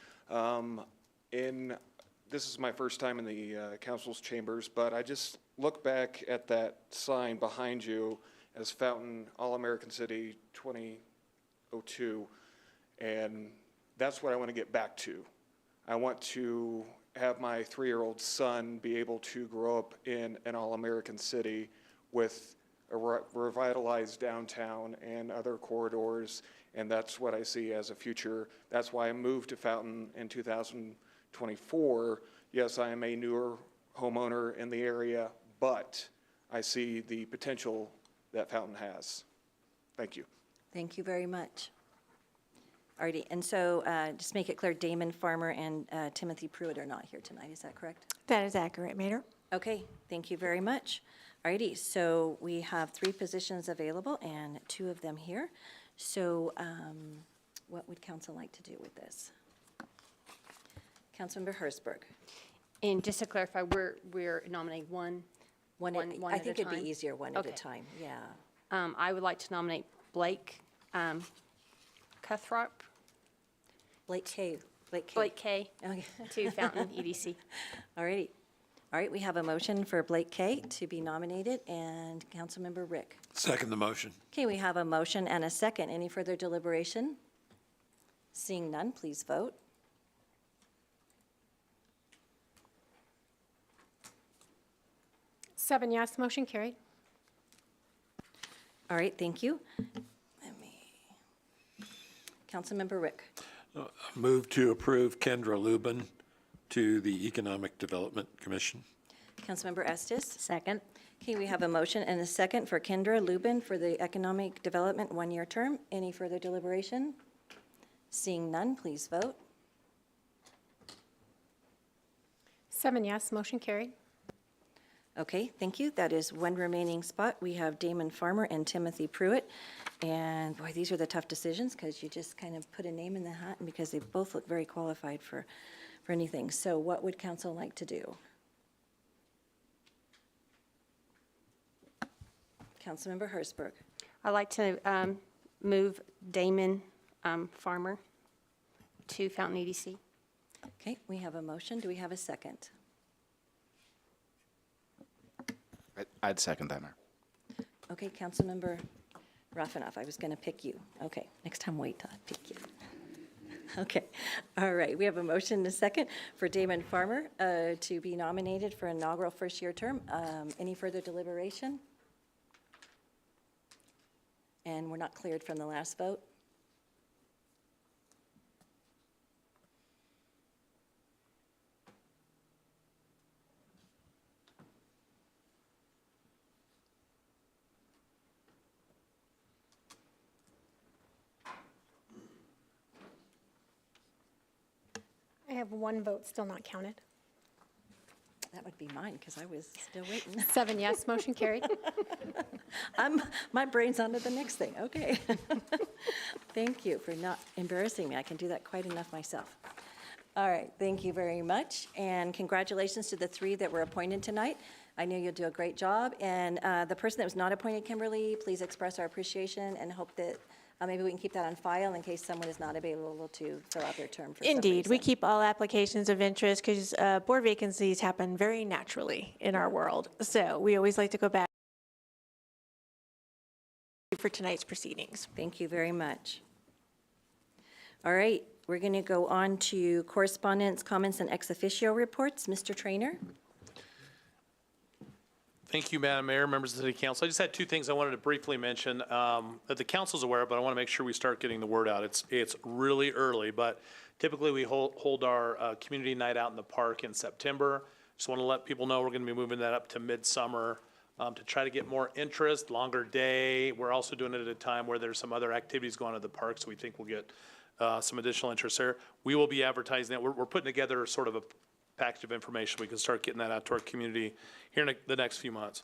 This is my first time in the council's chambers, but I just look back at that sign behind you as Fountain All-American City 2002, and that's what I want to get back to. I want to have my 3-year-old son be able to grow up in an all-American city with a revitalized downtown and other corridors, and that's what I see as a future. That's why I moved to Fountain in 2024. Yes, I am a newer homeowner in the area, but I see the potential that Fountain has. Thank you. Thank you very much. Alrighty, and so just make it clear, Damon Farmer and Timothy Pruitt are not here tonight, is that correct? That is accurate, Mayor. Okay, thank you very much. Alrighty, so we have 3 positions available and 2 of them here. So what would council like to do with this? Councilmember Hertzberg. And just to clarify, we're nominating one I at a think it'd be time? easier one at a Okay. time, yeah. I would like to nominate Blake Cuthrop, Blake K. Blake K. Okay. to Fountain EDC. Alrighty. All right, we have a motion for Blake K. to be nominated, and Councilmember Rick. Second the motion. Okay, we have a motion and a second. Any further deliberation? Seeing none, please vote. 7 yes, motion carried. All right, thank you. Councilmember Rick. Move to approve Kendra Lubin to the Economic Development Commission. Councilmember Estes. Second. Okay, we have a motion and a second for Kendra Lubin for the Economic Development one-year term. Any further deliberation? Seeing none, please vote. 7 yes, motion carried. Okay, thank you. That is one remaining spot. We have Damon Farmer and Timothy Pruitt. And boy, these are the tough decisions because you just kind of put a name in the hat and because they both look very qualified for anything. So what would council like to do? Councilmember Hertzberg. I'd like to move Damon Farmer to Fountain EDC. Okay, we have a motion. Do we have a second? I'd second that, Mayor. Okay, Councilmember Ruffinoff, I was going to pick you. Okay, next time wait till I pick you. Okay, all right, we have a motion and a second for Damon Farmer to be nominated for inaugural first-year term. Any further deliberation? And we're not cleared from the last vote. I have one vote still not counted. That would be mine because I was still waiting. 7 yes, motion carried. My brain's on to the next thing, okay. Thank you for not embarrassing me. I can do that quite enough myself. All right, thank you very much, and congratulations to the 3 that were appointed tonight. I know you'll do a great job, and the person that was not appointed, Kimberly, please express our appreciation and hope that maybe we can keep that on file in case someone is not available to fill out their term for some Indeed, we reason. keep all applications of interest because board vacancies happen very naturally in our world. So we always like to go back for tonight's proceedings. Thank you very much. All right, we're going to go on to correspondence, comments, and ex officio reports. Mr. Trainer? Thank you, Madam Mayor, members of the City Council. I just had 2 things I wanted to briefly mention that the council's aware of, but I want to make sure we start getting the word out. It's really early, but typically we hold our community night out in the park in September. Just want to let people know we're going to be moving that up to midsummer to try to get more interest, longer day. We're also doing it at a time where there's some other activities going on at the park, so we think we'll get some additional interest there. We will be advertising that. We're putting together sort of a package of information. We can start getting that out to our community here in the next few months.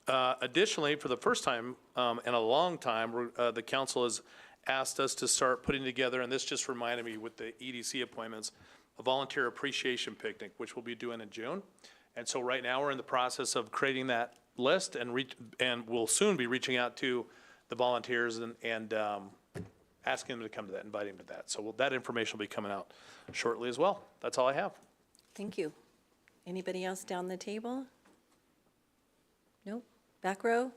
Additionally, for the first time in a long time, the council has asked us to start putting together, and this just reminded me with the EDC appointments, a volunteer appreciation picnic, which we'll be doing in June. And so right now we're in the process of creating that list and we'll soon be reaching out to the volunteers and asking them to come to that, inviting them to that. So that information will be coming out shortly as well. That's all I have. Thank you. Anybody else down the table? Nope. Back row?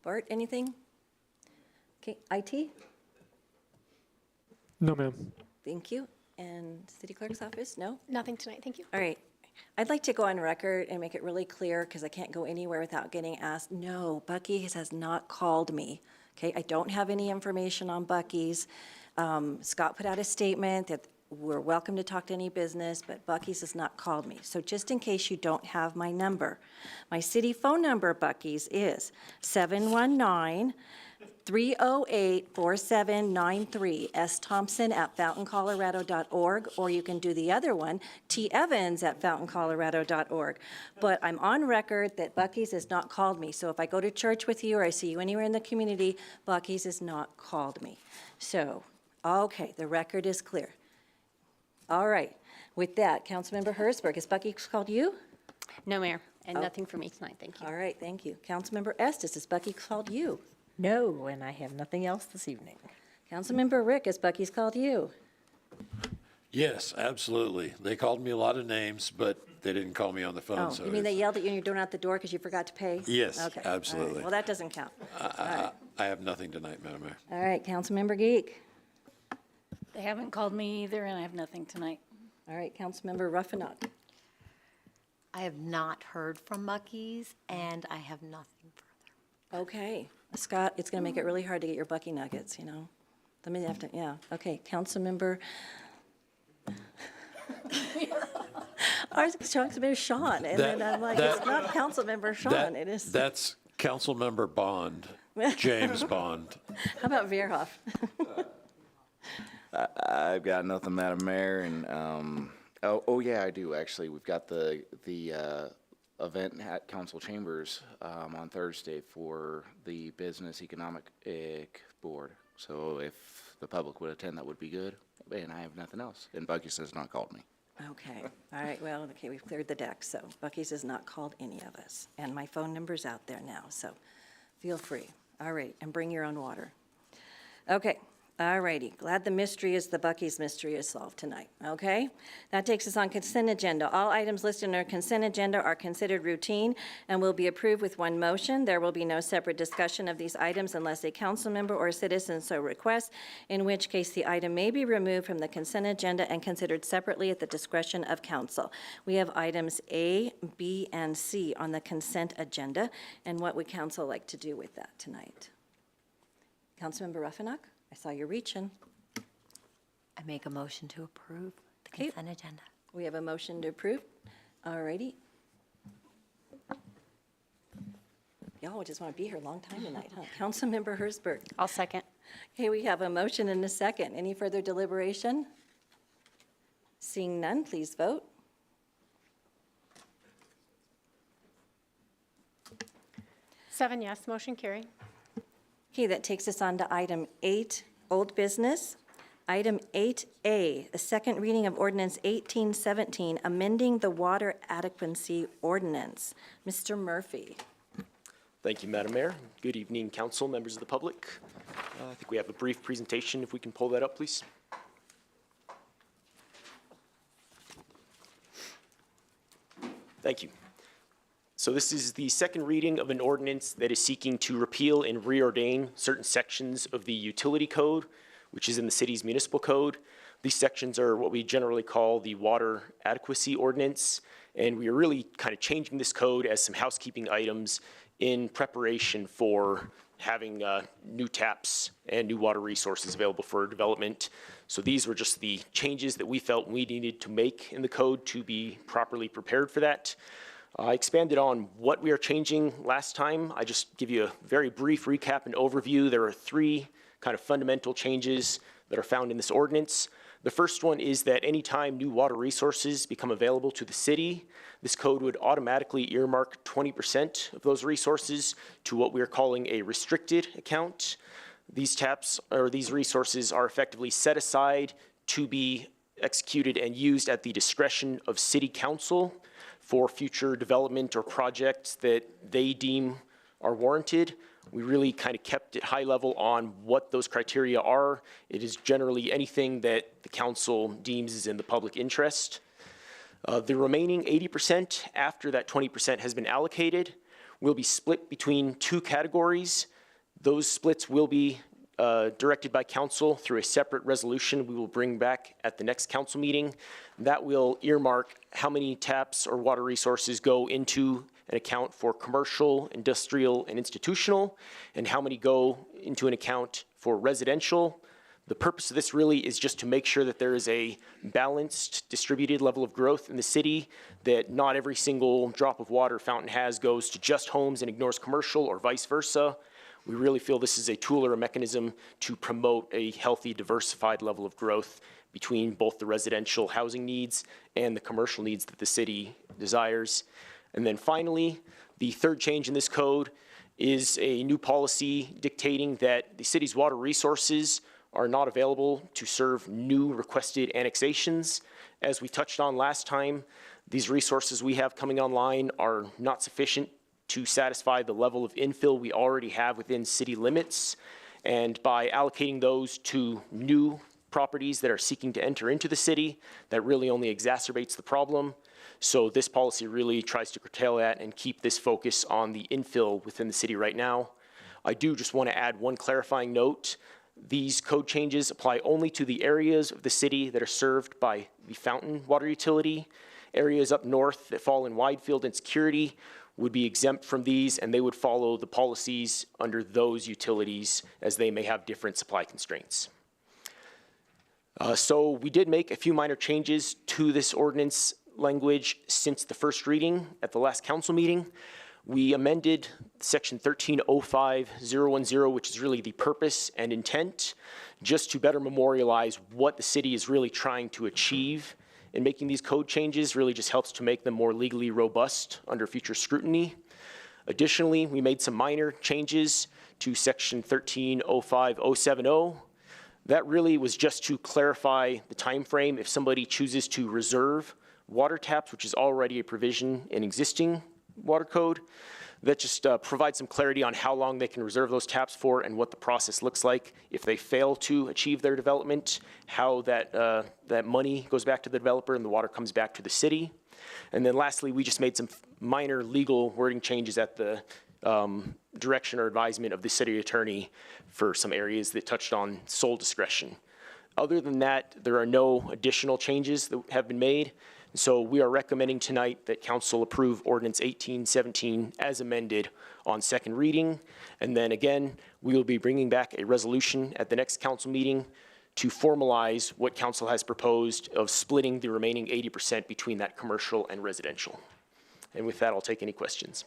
Bart, anything? Okay, IT? No, ma'am. Thank you. And City Clerk's office? No? Nothing tonight, thank you. All right. I'd like to go on record and make it really clear, because I can't go anywhere without getting asked. No, Buc-ee's has not called me. Okay, I don't have any information on Buc-ee's. Scott put out a statement that we're welcome to talk to any business, but Buc-ee's has not called me. So just in case you don't have my number, my city phone number, Buc-ee's, is 719-308-4793, sthompson@fountaincolorado.org, or you can do the other one, tevans@fountaincolorado.org. But I'm on record that Buc-ee's has not called me. So if I go to church with you or I see you anywhere in the community, Buc-ee's has not called me. So, okay, the record is clear. All right. With that, Councilmember Hertzberg, has Buc-ee's called you? No, Mayor, and Oh. nothing for me tonight, thank you. All right, thank you. Councilmember Estes, has Buc-ee's called you? No, and I have nothing else this evening. Councilmember Rick, has Buc-ee's called you? Yes, absolutely. They called me a lot of names, but they didn't call me on the phone. Oh, So you mean they it's- yelled at you and you're doing out the door because you forgot to pay? Yes, Okay, all right. absolutely. Well, that doesn't count. I have nothing tonight, Madam Mayor. All right, Councilmember Geek. They haven't called me either, and I have nothing tonight. All right, Councilmember Ruffinock. I have not heard from Buc-ee's, and I have nothing further. Okay. Scott, it's going to make it really hard to get your Bucky nuggets, you know? Let me have to, yeah. Okay, Councilmember. Ours is Councilmember Sean, and then I'm like, it's not Councilmember Sean, it is. That's Councilmember Bond, James Bond. How about Veerhoff? I've got nothing, Madam Mayor, and, yeah, I do, actually. We've got the event at Council Chambers on Thursday for the Business Economic Board. So if the public would attend, that would be good. And I have nothing else. And Buc-ee's has not called me. Okay, all right, well, okay, we've cleared the deck, so Buc-ee's has not called any of us. And my phone number's out there now, so feel free. All right, and bring your own water. Okay, all righty. Glad the Buc-ee's mystery is solved tonight, okay? That takes us on consent agenda. All items listed in our consent agenda are considered routine and will be approved with one motion. There will be no separate discussion of these items unless a council member or citizen so requests, in which case the item may be removed from the consent agenda and considered separately at the discretion of council. We have items A, B, and C on the consent agenda, and what would council like to do with that tonight? Councilmember Ruffinack? I saw you reaching. I make a motion to approve the Okay. consent agenda. We have a motion to approve. All righty. Y'all just want to be here a long time tonight, huh? Councilmember Hersberg. I'll second. Okay, we have a motion and a second. Any further deliberation? Seeing none, please vote. Seven yes, motion carried. Okay, that takes us on to item 8, old business. Item 8A, the second reading of ordinance 1817, amending the water adequacy ordinance. Mr. Murphy. Thank you, Madam Mayor. Good evening, council, members of the public. I think we have a brief presentation. If we can pull that up, please. Thank you. So this is the second reading of an ordinance that is seeking to repeal and reordain certain sections of the utility code, which is in the city's municipal code. These sections are what we generally call the water adequacy ordinance, and we are really kind of changing this code as some housekeeping items in preparation for having new taps and new water resources available for development. So these were just the changes that we felt we needed to make in the code to be properly prepared for that. I expanded on what we are changing last time. I just give you a very brief recap and overview. There are 3 kind of fundamental changes that are found in this ordinance. The first one is that anytime new water resources become available to the city, this code would automatically earmark 20% of those resources to what we are calling a restricted account. These taps or these resources are effectively set aside to be executed and used at the discretion of city council for future development or projects that they deem are warranted. We really kind of kept it high level on what those criteria are. It is generally anything that the council deems is in the public interest. The remaining 80% after that 20% has been allocated will be split between 2 categories. Those splits will be directed by council through a separate resolution we will bring back at the next council meeting. That will earmark how many taps or water resources go into an account for commercial, industrial, and institutional, and how many go into an account for residential. The purpose of this really is just to make sure that there is a balanced, distributed level of growth in the city, that not every single drop of water Fountain has goes to just homes and ignores commercial or vice versa. We really feel this is a tool or a mechanism to promote a healthy, diversified level of growth between both the residential housing needs and the commercial needs that the city desires. And then finally, the third change in this code is a new policy dictating that the city's water resources are not available to serve new requested annexations. As we touched on last time, these resources we have coming online are not sufficient to satisfy the level of infill we already have within city limits. And by allocating those to new properties that are seeking to enter into the city, that really only exacerbates the problem. So this policy really tries to curtail that and keep this focus on the infill within the city right now. I do just want to add one clarifying note. These code changes apply only to the areas of the city that are served by the Fountain water utility. Areas up north that fall in wide field and security would be exempt from these, and they would follow the policies under those utilities as they may have different supply constraints. So we did make a few minor changes to this ordinance language since the first reading at the last council meeting. We amended section 1305.010, which is really the purpose and intent, just to better memorialize what the city is really trying to achieve in making these code changes. Really just helps to make them more legally robust under future scrutiny. Additionally, we made some minor changes to section 1305.070. That really was just to clarify the time frame if somebody chooses to reserve water taps, which is already a provision in existing water code. That just provides some clarity on how long they can reserve those taps for and what the process looks like if they fail to achieve their development, how that money goes back to the developer and the water comes back to the city. And then lastly, we just made some minor legal wording changes at the direction or advisement of the city attorney for some areas that touched on sole discretion. Other than that, there are no additional changes that have been made. So we are recommending tonight that council approve ordinance 1817 as amended on second reading. And then again, we will be bringing back a resolution at the next council meeting to formalize what council has proposed of splitting the remaining 80% between that commercial and residential. And with that, I'll take any questions.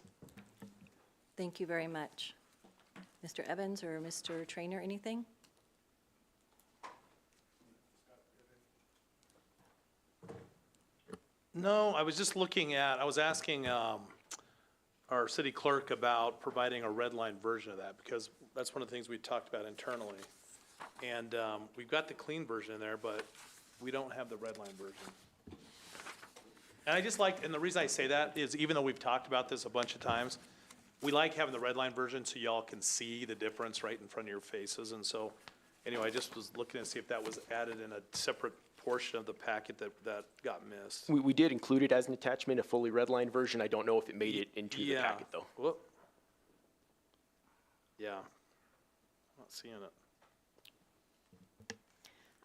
Thank you very much. Mr. Evans or Mr. Trainer, anything? No, I was just looking at, I was asking our city clerk about providing a red line version of that, because that's one of the things we talked about internally. And we've got the clean version in there, but we don't have the red line version. And I just like, and the reason I say that is even though we've talked about this a bunch of times, we like having the red line version so y'all can see the difference right in front of your faces. And so, anyway, I just was looking to see if that was added in a separate portion of the packet that got missed. We did include it as an attachment, a fully redlined version. I don't know if it made it into the packet, though. Whoop. Yeah. I'm not seeing it.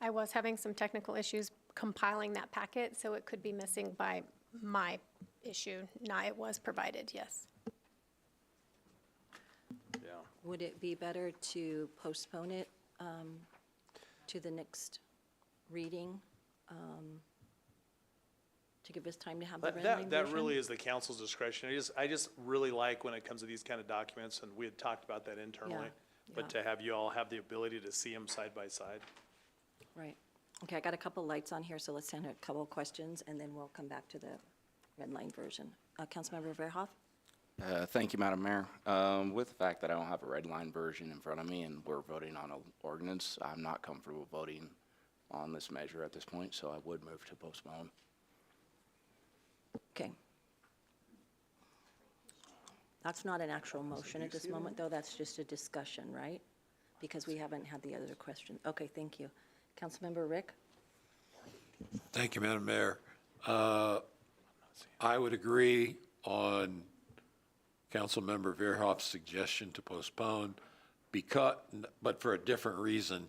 I was having some technical issues compiling that packet, so it could be missing by my issue. Now it was provided, yes. Yeah. Would it be better to postpone it to the next reading to give us time to have the red line version? That really is the council's discretion. I just really like when it comes to these kind of documents, and we had talked about that internally, but to have you all have the ability to see them side by side. Right. Okay, I got a couple lights on here, so let's send a couple of questions, and then we'll come back to the red line version. Councilmember Verhoff? Thank you, Madam Mayor. With the fact that I don't have a red line version in front of me and we're voting on an ordinance, I'm not comfortable voting on this measure at this point, so I would move to postpone. Okay. That's not an actual motion at this moment, though. That's just a discussion, right? Because we haven't had the other question. Okay, thank you. Councilmember Rick? Thank you, Madam Mayor. I would agree on Councilmember Verhoff's suggestion to postpone, but for a different reason.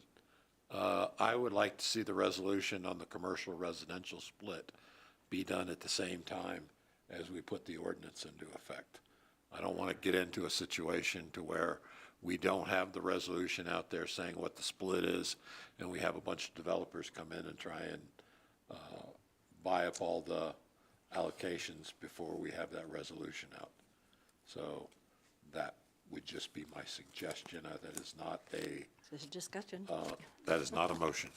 I would like to see the resolution on the commercial residential split be done at the same time as we put the ordinance into effect. I don't want to get into a situation to where we don't have the resolution out there saying what the split is, and we have a bunch of developers come in and try and buy up all the allocations before we have that resolution out. So that would just be my suggestion. That is not a This is a discussion. that is not a motion.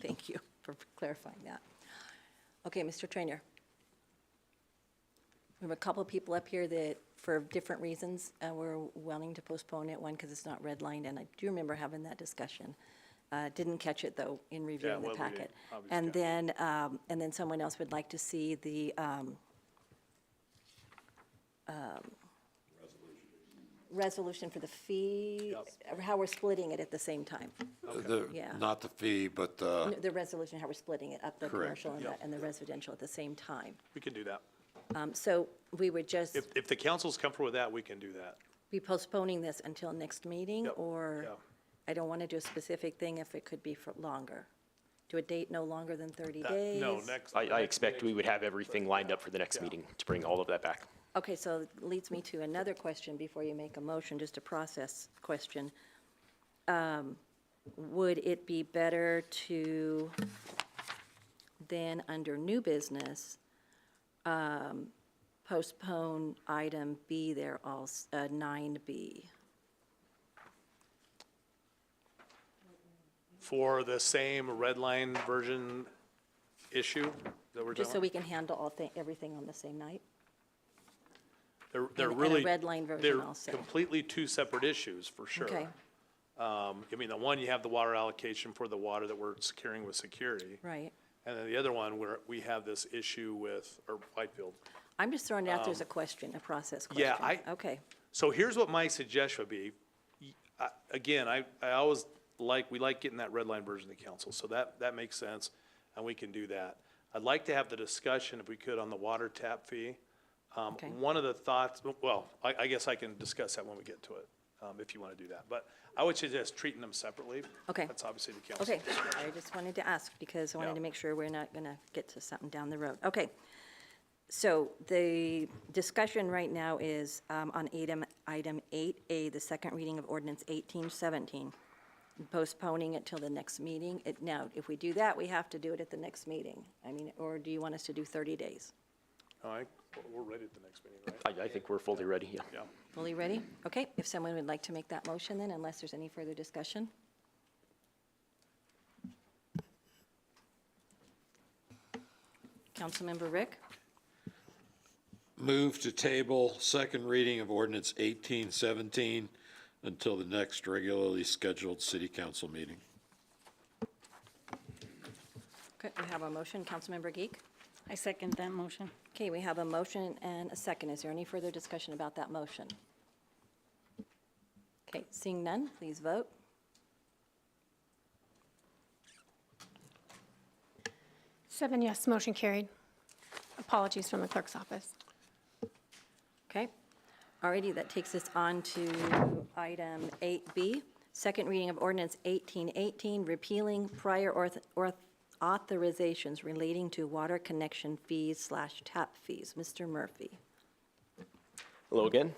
Thank you for clarifying that. Okay, Mr. Trainer. We have a couple of people up here that, for different reasons, were wanting to postpone it. One, because it's not redlined, and I do remember having that discussion. Didn't catch it, though, in reviewing the packet. And then someone else would like to see the resolution for the fee, how we're splitting it at the same time. Yeah. Not the fee, but The resolution, how we're splitting it up, the Correct. commercial and the residential at the same time. We can do that. So we would just If the council's comfortable with that, we can do that. be postponing this until next meeting, Yep. or Yeah. I don't want to do a specific thing if it could be for longer. to a date no longer than 30 days? No, next. I expect we would have everything lined up for the next meeting to bring all of that back. Okay, so it leads me to another question before you make a motion, just a process question. Would it be better to then, under new business, postpone item B there also, 9B? For the same red line version issue that we're Just so talking we can handle everything on the same night? They're and a really. red line version they're also. completely two separate issues, for sure. Okay. I mean, the one, you have the water allocation for the water that we're securing with security. Right. And then the other one, where we have this issue with, or Whitefield. I'm just throwing it out there as a question, a process question. Yeah, Okay. So here's what my suggestion would be. Again, I always we like getting that red line version to council, so that makes sense, and we can do that. I'd like to have the discussion, if we could, on the water tap fee. Okay. One of the thoughts, well, I guess I can discuss that when we get to it, if you want to do that. But I would suggest treating them separately. Okay. That's obviously the council. Okay, I just wanted to ask because I wanted Yeah. to make sure we're not going to get to something down the road. Okay. So the discussion right now is on item 8A, the second reading of ordinance 1817, postponing it till the next meeting. Now, if we do that, we have to do it at the next meeting. I mean, or do you want us to do 30 days? All right, we're ready at the next meeting, right? I think we're fully ready, yeah. Yeah. Fully ready? Okay, if someone would like to make that motion then, unless there's any further discussion. Councilmember Rick? Move to table second reading of ordinance 1817 until the next regularly scheduled city council meeting. Okay, we have a motion. Councilmember Geek? I second that motion. Okay, we have a motion and a second. Is there any further discussion about that motion? Okay, seeing none, please vote. Seven yes, motion carried. Apologies from the clerk's office. Okay. Alrighty, that takes us on to item 8B, second reading of ordinance 1818, repealing prior authorizations relating to water connection fees / tap fees. Mr. Murphy. Hello again.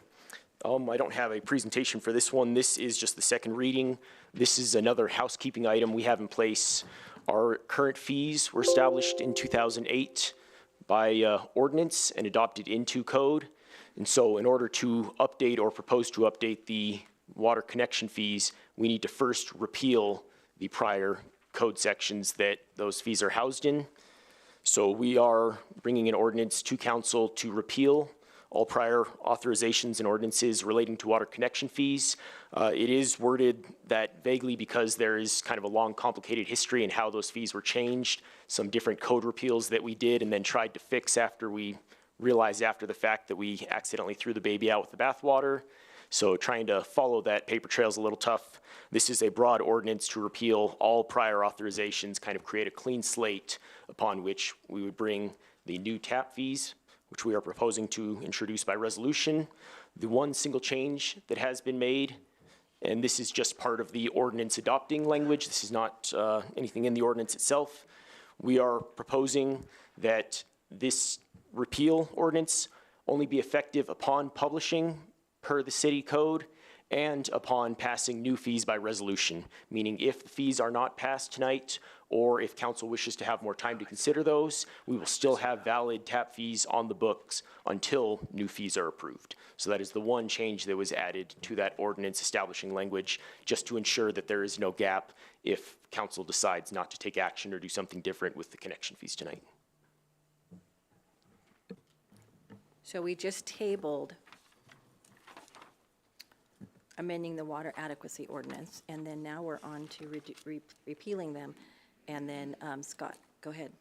I don't have a presentation for this one. This is just the second reading. This is another housekeeping item we have in place. Our current fees were established in 2008 by ordinance and adopted into code. And so in order to update or propose to update the water connection fees, we need to first repeal the prior code sections that those fees are housed in. So we are bringing an ordinance to council to repeal all prior authorizations and ordinances relating to water connection fees. It is worded that vaguely because there is kind of a long, complicated history in how those fees were changed, some different code repeals that we did and then tried to fix after we realized after the fact that we accidentally threw the baby out with the bathwater. So trying to follow that paper trail is a little tough. This is a broad ordinance to repeal all prior authorizations, kind of create a clean slate upon which we would bring the new tap fees, which we are proposing to introduce by resolution. The one single change that has been made, and this is just part of the ordinance adopting language, this is not anything in the ordinance itself. We are proposing that this repeal ordinance only be effective upon publishing per the city code and upon passing new fees by resolution, meaning if the fees are not passed tonight or if council wishes to have more time to consider those, we will still have valid tap fees on the books until new fees are approved. So that is the one change that was added to that ordinance establishing language, just to ensure that there is no gap if council decides not to take action or do something different with the connection fees tonight. So we just tabled amending the water adequacy ordinance, and then now we're on to repealing them. And then, Scott, go ahead.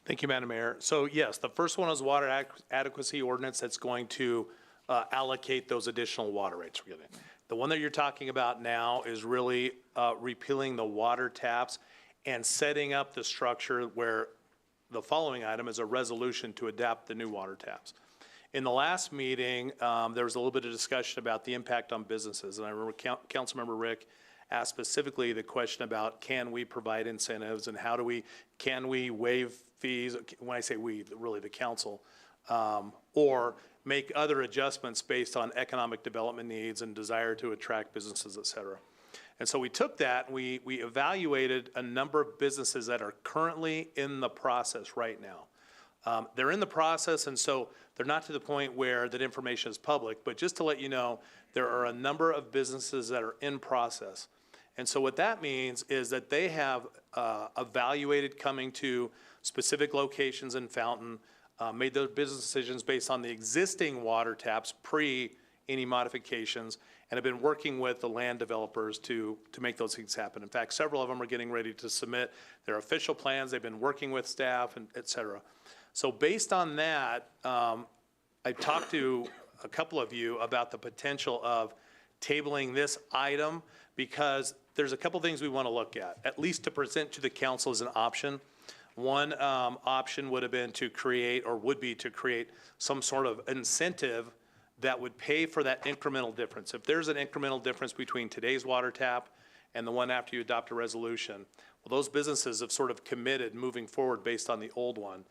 Thank you, Madam Mayor. So yes, the first one is water adequacy ordinance that's going to allocate those additional water rates we're getting. The one that you're talking about now is really repealing the water taps and setting up the structure where the following item is a resolution to adapt the new water taps. In the last meeting, there was a little bit of discussion about the impact on businesses, and I remember Councilmember Rick asked specifically the question about, can we provide incentives and can we waive fees? When I say we, really the council, or make other adjustments based on economic development needs and desire to attract businesses, et cetera. And so we took that, and we evaluated a number of businesses that are currently in the process right now. They're in the process, and so they're not to the point where that information is public, but just to let you know, there are a number of businesses that are in process. And so what that means is that they have evaluated coming to specific locations in Fountain, made those business decisions based on the existing water taps pre any modifications, and have been working with the land developers to make those things happen. In fact, several of them are getting ready to submit their official plans. They've been working with staff, and et cetera. So based on that, I talked to a couple of you about the potential of tabling this item, because there's a couple things we want to look at least to present to the council as an option. One option would have been to create, or would be to create, some sort of incentive that would pay for that incremental difference. If there's an incremental difference between today's water tap and the one after you adopt a resolution, well, those businesses have sort of committed moving forward based on the old one.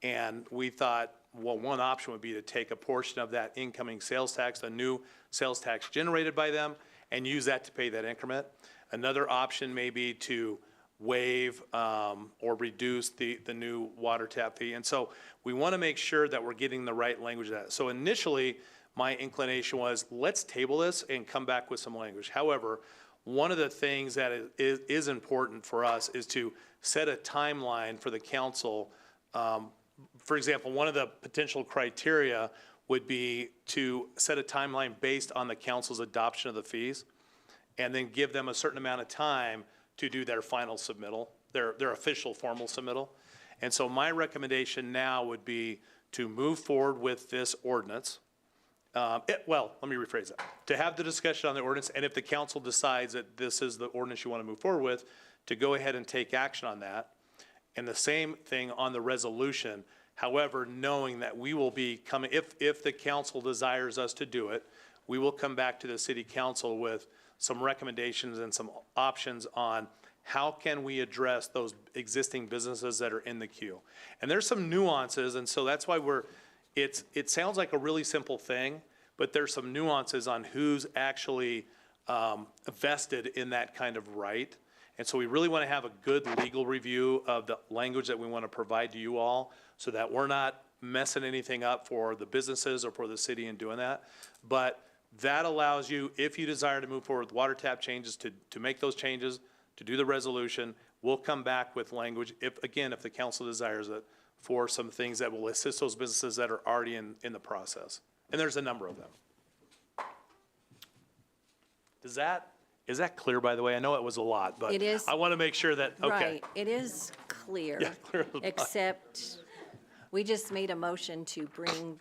And we thought, well, one option would be to take a portion of that incoming sales tax, the new sales tax generated by them, and use that to pay that increment. Another option may be to waive or reduce the new water tap fee. And so we want to make sure that we're getting the right language of that. So initially, my inclination was, let's table this and come back with some language. However, one of the things that is important for us is to set a timeline for the council. For example, one of the potential criteria would be to set a timeline based on the council's adoption of the fees, and then give them a certain amount of time to do their final submittal, their official formal submittal. And so my recommendation now would be to move forward with this ordinance. Well, let me rephrase that. To have the discussion on the ordinance, and if the council decides that this is the ordinance you want to move forward with, to go ahead and take action on that. And the same thing on the resolution. However, knowing that we will be coming, if the council desires us to do it, we will come back to the city council with some recommendations and some options on how can we address those existing businesses that are in the queue. And there's some nuances, and so that's why it sounds like a really simple thing, but there's some nuances on who's actually vested in that kind of right. And so we really want to have a good legal review of the language that we want to provide to you all, so that we're not messing anything up for the businesses or for the city in doing that. But that allows you, if you desire to move forward with water tap changes, to make those changes, to do the resolution. We'll come back with language, if the council desires it, for some things that will assist those businesses that are already in the process. And there's a number of them. Is that clear, by the way? I know it was a lot, but It is. I want to make sure that, okay. Right, it is clear. Yeah, clear as mud. Except we just made a motion to bring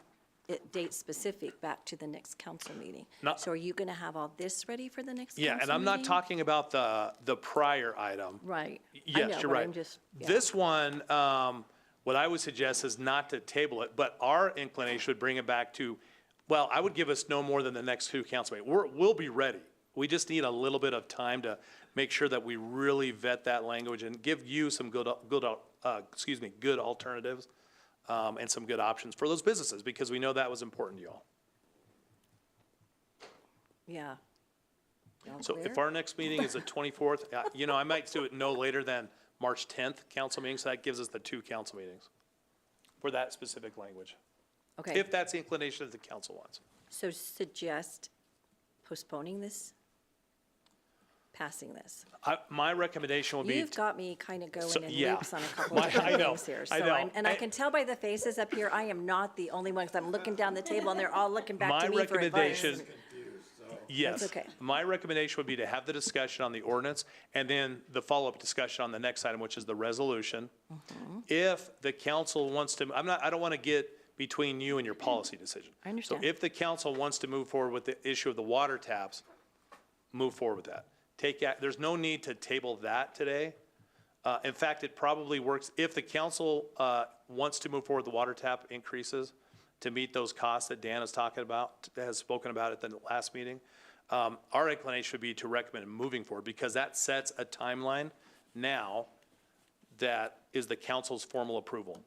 it date specific back to the next council meeting. Not- So are you going to have all this ready for the next council Yeah, meeting? and I'm not talking about the prior item. Right. I Yes, know, you're but right. I'm just- yeah. This one, what I would suggest is not to table it, but our inclination would bring it back to, well, I would give us no more than the next two council meetings. We'll be ready. We just need a little bit of time to make sure that we really vet that language and give you some good alternatives and some good options for those businesses, because we know that was important to y'all. Yeah. Y'all So clear? if our next meeting is the 24th, I might do it no later than March 10th council meeting, so that gives us the two council meetings for that specific language. Okay. If that's the inclination that the council wants. So suggest postponing this, passing this. My recommendation would be. You've got me kind of going So- in yeah. loops on a couple of I different know, things here. I So know. and I can tell by the faces up here, I am not the only one, because I'm looking down the table and they're all looking back My to me for advice. recommendation, yes. That's okay. My recommendation would be to have the discussion on the ordinance and then the follow-up discussion on the next item, which is the resolution. Mm-hmm. If the council wants to, I don't want to get between you and your policy decision. I understand. So if the council wants to move forward with the issue of the water taps, move forward with that. There's no need to table that today. In fact, it probably works, if the council wants to move forward with the water tap increases to meet those costs that Dan is talking about, has spoken about at the last meeting, Our inclination would be to recommend moving forward, because that sets a timeline now that is the council's formal approval.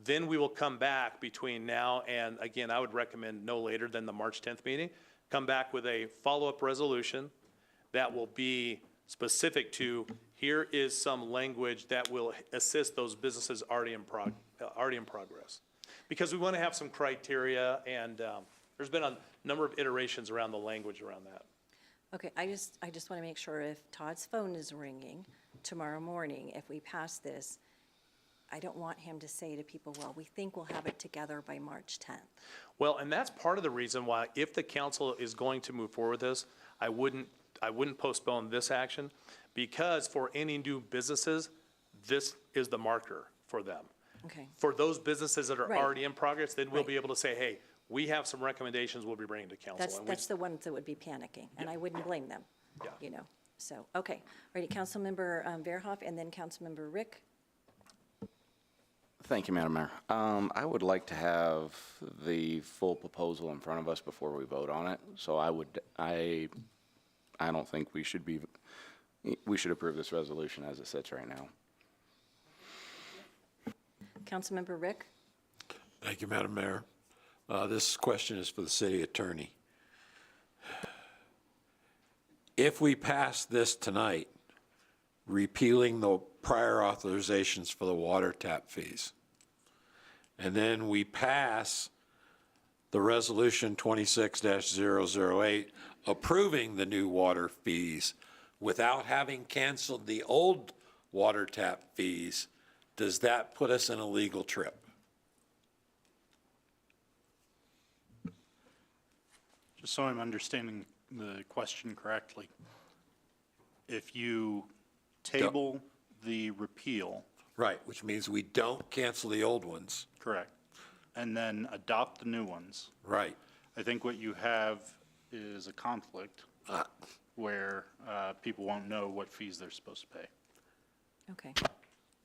Then we will come back between now and, again, I would recommend no later than the March 10th meeting, come back with a follow-up resolution that will be specific to, here is some language that will assist those businesses already in progress. Because we want to have some criteria, and there's been a number of iterations around the language around that. Okay, I just want to make sure if Todd's phone is ringing tomorrow morning, if we pass this, I don't want him to say to people, well, we think we'll have it together by March 10th. Well, and that's part of the reason why, if the council is going to move forward with this, I wouldn't postpone this action, because for any new businesses, this is the marker for them. Okay. For those businesses that are Right. already in progress, then we'll Right. be able to say, hey, we have some recommendations we'll be bringing to council. And we- That's the ones that would be panicking, and I wouldn't blame them, Yeah. you know, so, okay. All right, Councilmember Verhoff, and then Councilmember Rick. Thank you, Madam Mayor. I would like to have the full proposal in front of us before we vote on it. So I don't think we should approve this resolution as it sits right now. Councilmember Rick? Thank you, Madam Mayor. This question is for the city attorney. If we pass this tonight, repealing the prior authorizations for the water tap fees, and then we pass the resolution 26-008 approving the new water fees without having canceled the old water tap fees, does that put us in a legal trip? Just so I'm understanding the question correctly, if you table the repeal. Right, which means we don't cancel the old ones. Correct. And then adopt the new ones. Right. I think what you have is a conflict where people won't know what fees they're supposed to pay. Okay,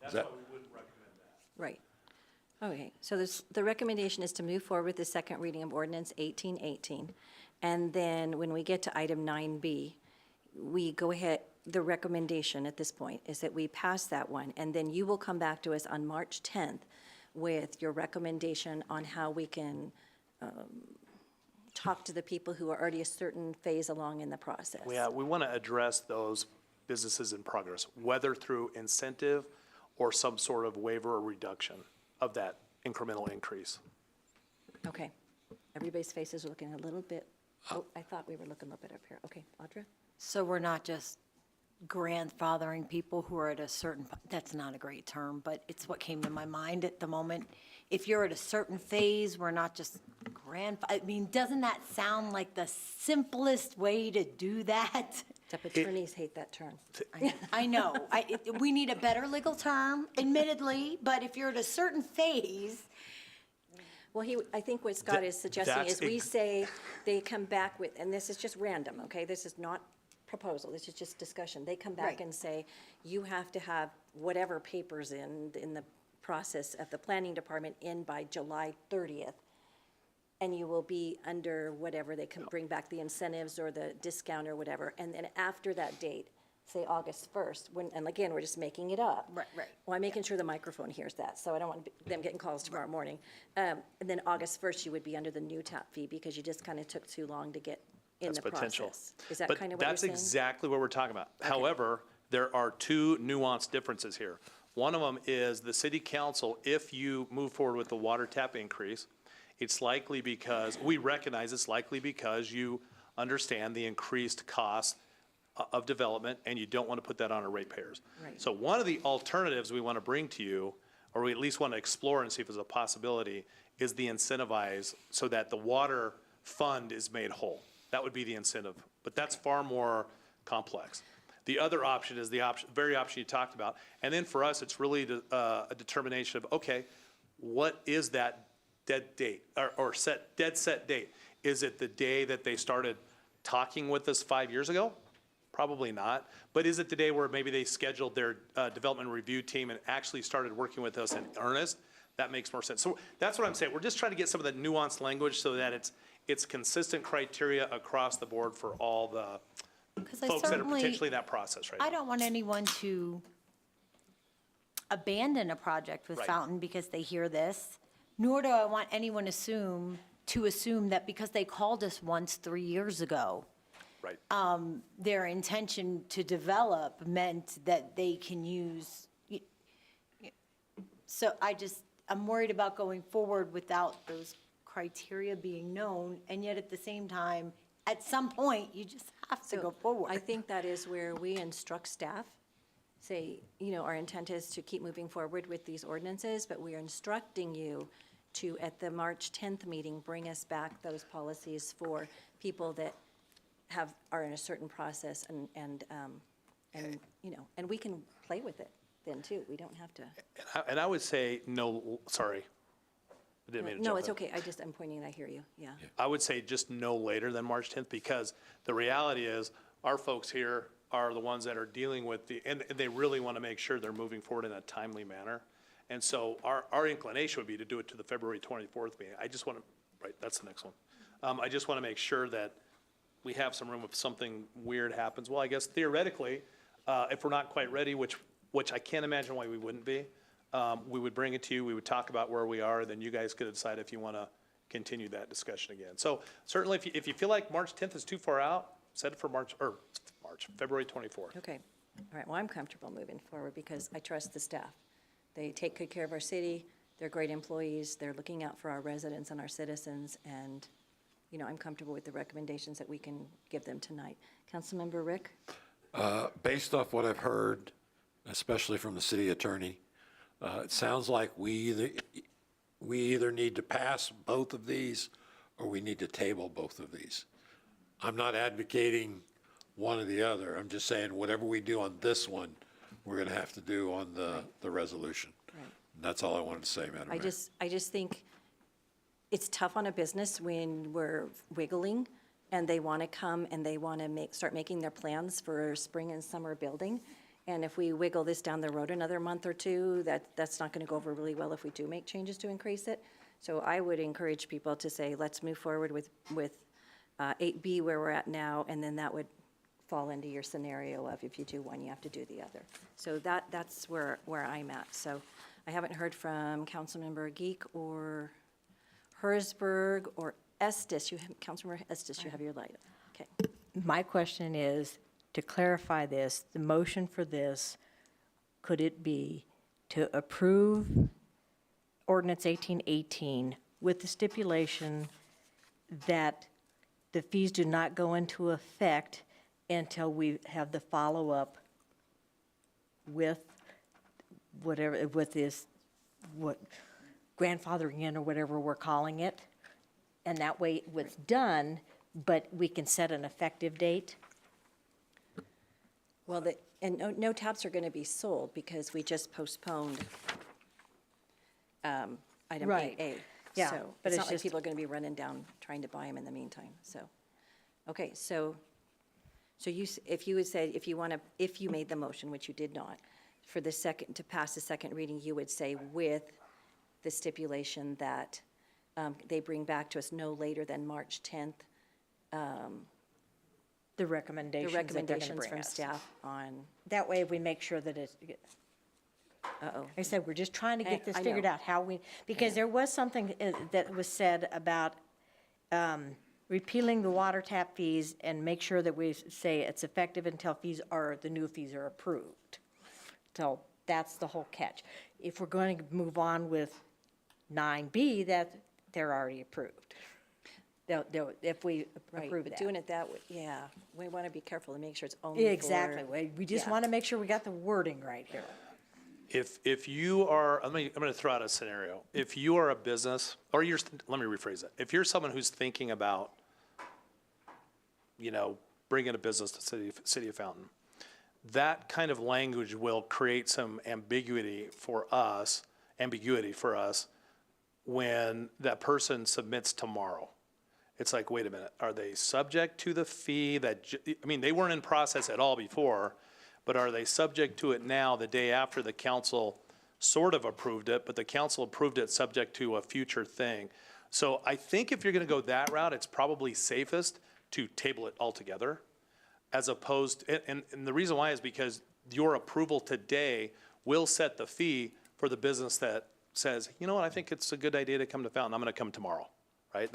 That's why we wouldn't recommend that. right. Okay, so the recommendation is to move forward with the second reading of ordinance 1818. And then when we get to item 9B, we go ahead, the recommendation at this point is that we pass that one, and then you will come back to us on March 10th with your recommendation on how we can talk to the people who are already a certain phase along in the process. Yeah, we want to address those businesses in progress, whether through incentive or some sort of waiver or reduction of that incremental increase. Okay, everybody's faces are looking a little bit, oh, I thought we were looking a little bit up here. Okay, Audra? So we're not just grandfathering people who are at a certain, that's not a great term, but it's what came to my mind at the moment. If you're at a certain phase, we're not just I mean, doesn't that sound like the simplest way to do that? Except attorneys hate that term. I know. We need a better legal term, admittedly, but if you're at a certain phase. Well, I think what Scott is suggesting that's is we say they come back with, and this is just random, okay? This is not proposal, this is just discussion. They come back Right. and say, you have to have whatever papers in the process of the planning department in by July 30th. And you will be under whatever, they can bring back the incentives or the discount or whatever. And then after that date, say August 1st, and again, we're just making it up. Right. Well, I'm making sure the microphone hears that, so I don't want them getting calls tomorrow morning. And then August 1st, you would be under the new tap fee because you just kind of took too long to get in That's the potential. process. Is that kind of what you're That's saying? exactly what we're talking about. However, there are two nuanced differences here. One of them is the city council, if you move forward with the water tap increase, it's likely because, we recognize it's likely because you understand the increased cost of development and you don't want to put that on our ratepayers. Right. So one of the alternatives we want to bring to you, or we at least want to explore and see if there's a possibility, is the incentivize so that the water fund is made whole. That would be the incentive, but that's far more complex. The other option is the very option you talked about. And then for us, it's really a determination of, okay, what is that dead date or dead set date? Is it the day that they started talking with us 5 years ago? Probably not. But is it the day where maybe they scheduled their development review team and actually started working with us in earnest? That makes more sense. So that's what I'm saying. We're just trying to get some of the nuanced language so that it's consistent criteria across the board for all the Because I folks that are certainly, potentially in that process right I now. don't want anyone to abandon a project with Right. Fountain because they hear this, nor do I want anyone to assume that because they called us once 3 years ago, Right. their intention to develop meant that they can use. So I'm worried about going forward without those criteria being known, and yet at the same time, at some point, you just have to go forward. I think that is where we instruct staff, say, our intent is to keep moving forward with these ordinances, but we are instructing you to, at the March 10th meeting, bring us back those policies for people that are in a certain process and we can play with it then too. We don't have to. And I would say, no, sorry. I didn't mean to No, jump it's in. okay. I'm pointing, I hear you, yeah. I would say just no later than March 10th, because the reality is, our folks here are the ones that are dealing with and they really want to make sure they're moving forward in a timely manner. And so our inclination would be to do it to the February 24th meeting. I just want to, right, that's the next one. I just want to make sure that we have some room if something weird happens. Well, I guess theoretically, if we're not quite ready, which I can't imagine why we wouldn't be, we would bring it to you, we would talk about where we are, then you guys could decide if you want to continue that discussion again. So certainly, if you feel like March 10th is too far out, set it for February 24th. Okay, all right, well, I'm comfortable moving forward because I trust the staff. They take good care of our city, they're great employees, they're looking out for our residents and our citizens, and, I'm comfortable with the recommendations that we can give them tonight. Councilmember Rick? Based off what I've heard, especially from the city attorney, it sounds like we either need to pass both of these or we need to table both of these. I'm not advocating one or the other. I'm just saying whatever we do on this one, we're going to have to do on the resolution. Right. And that's all I wanted to say, Madam Mayor. I just think it's tough on a business when we're wiggling and they want to come and they want to start making their plans for spring and summer building. And if we wiggle this down the road another month or two, that's not going to go over really well if we do make changes to increase it. So I would encourage people to say, let's move forward with 8B where we're at now, and then that would fall into your scenario of if you do one, you have to do the other. So that's where I'm at. So I haven't heard from Councilmember Geek or Hersberg or Estes. Councilmember Estes, you have your light. Okay. My question is, to clarify this, the motion for this, could it be to approve ordinance 1818 with the stipulation that the fees do not go into effect until we have the follow-up with whatever, with this, grandfathering in or whatever we're calling it? And that way it's done, but we can set an effective date? Well, no taps are going to be sold because we just postponed item Right. 8A. Yeah, So but it's it's not like just- people are going to be running down trying to buy them in the meantime, so. Okay, so if you would say, if you made the motion, which you did not, for the second, to pass the second reading, you would say with the stipulation that they bring back to us no later than March 10th, The recommendations the that they're gonna recommendations bring from us. staff on, That way we make sure that it's, uh-oh. like I said, we're just trying to Hey, get this I figured know. out, how we, because there was something that was said about repealing the water tap fees and make sure that we say it's effective until the new fees are approved. So that's the whole catch. If we're going to move on with 9B, they're already approved. If we Right, approve but that. doing it that way, yeah, we want to be careful to make sure it's only for. Exactly. We just yeah. want to make sure we got the wording right here. If you are, I'm going to throw out a scenario. If you are a business, or let me rephrase that. If you're someone who's thinking about, bringing a business to City of Fountain, that kind of language will create some ambiguity for us when that person submits tomorrow. It's like, wait a minute, are they subject to the fee they weren't in process at all before, but are they subject to it now the day after the council sort of approved it, but the council approved it subject to a future thing? So I think if you're going to go that route, it's probably safest to table it altogether, as opposed, and the reason why is because your approval today will set the fee for the business that says, you know what, I think it's a good idea to come to Fountain, I'm going to come tomorrow, right?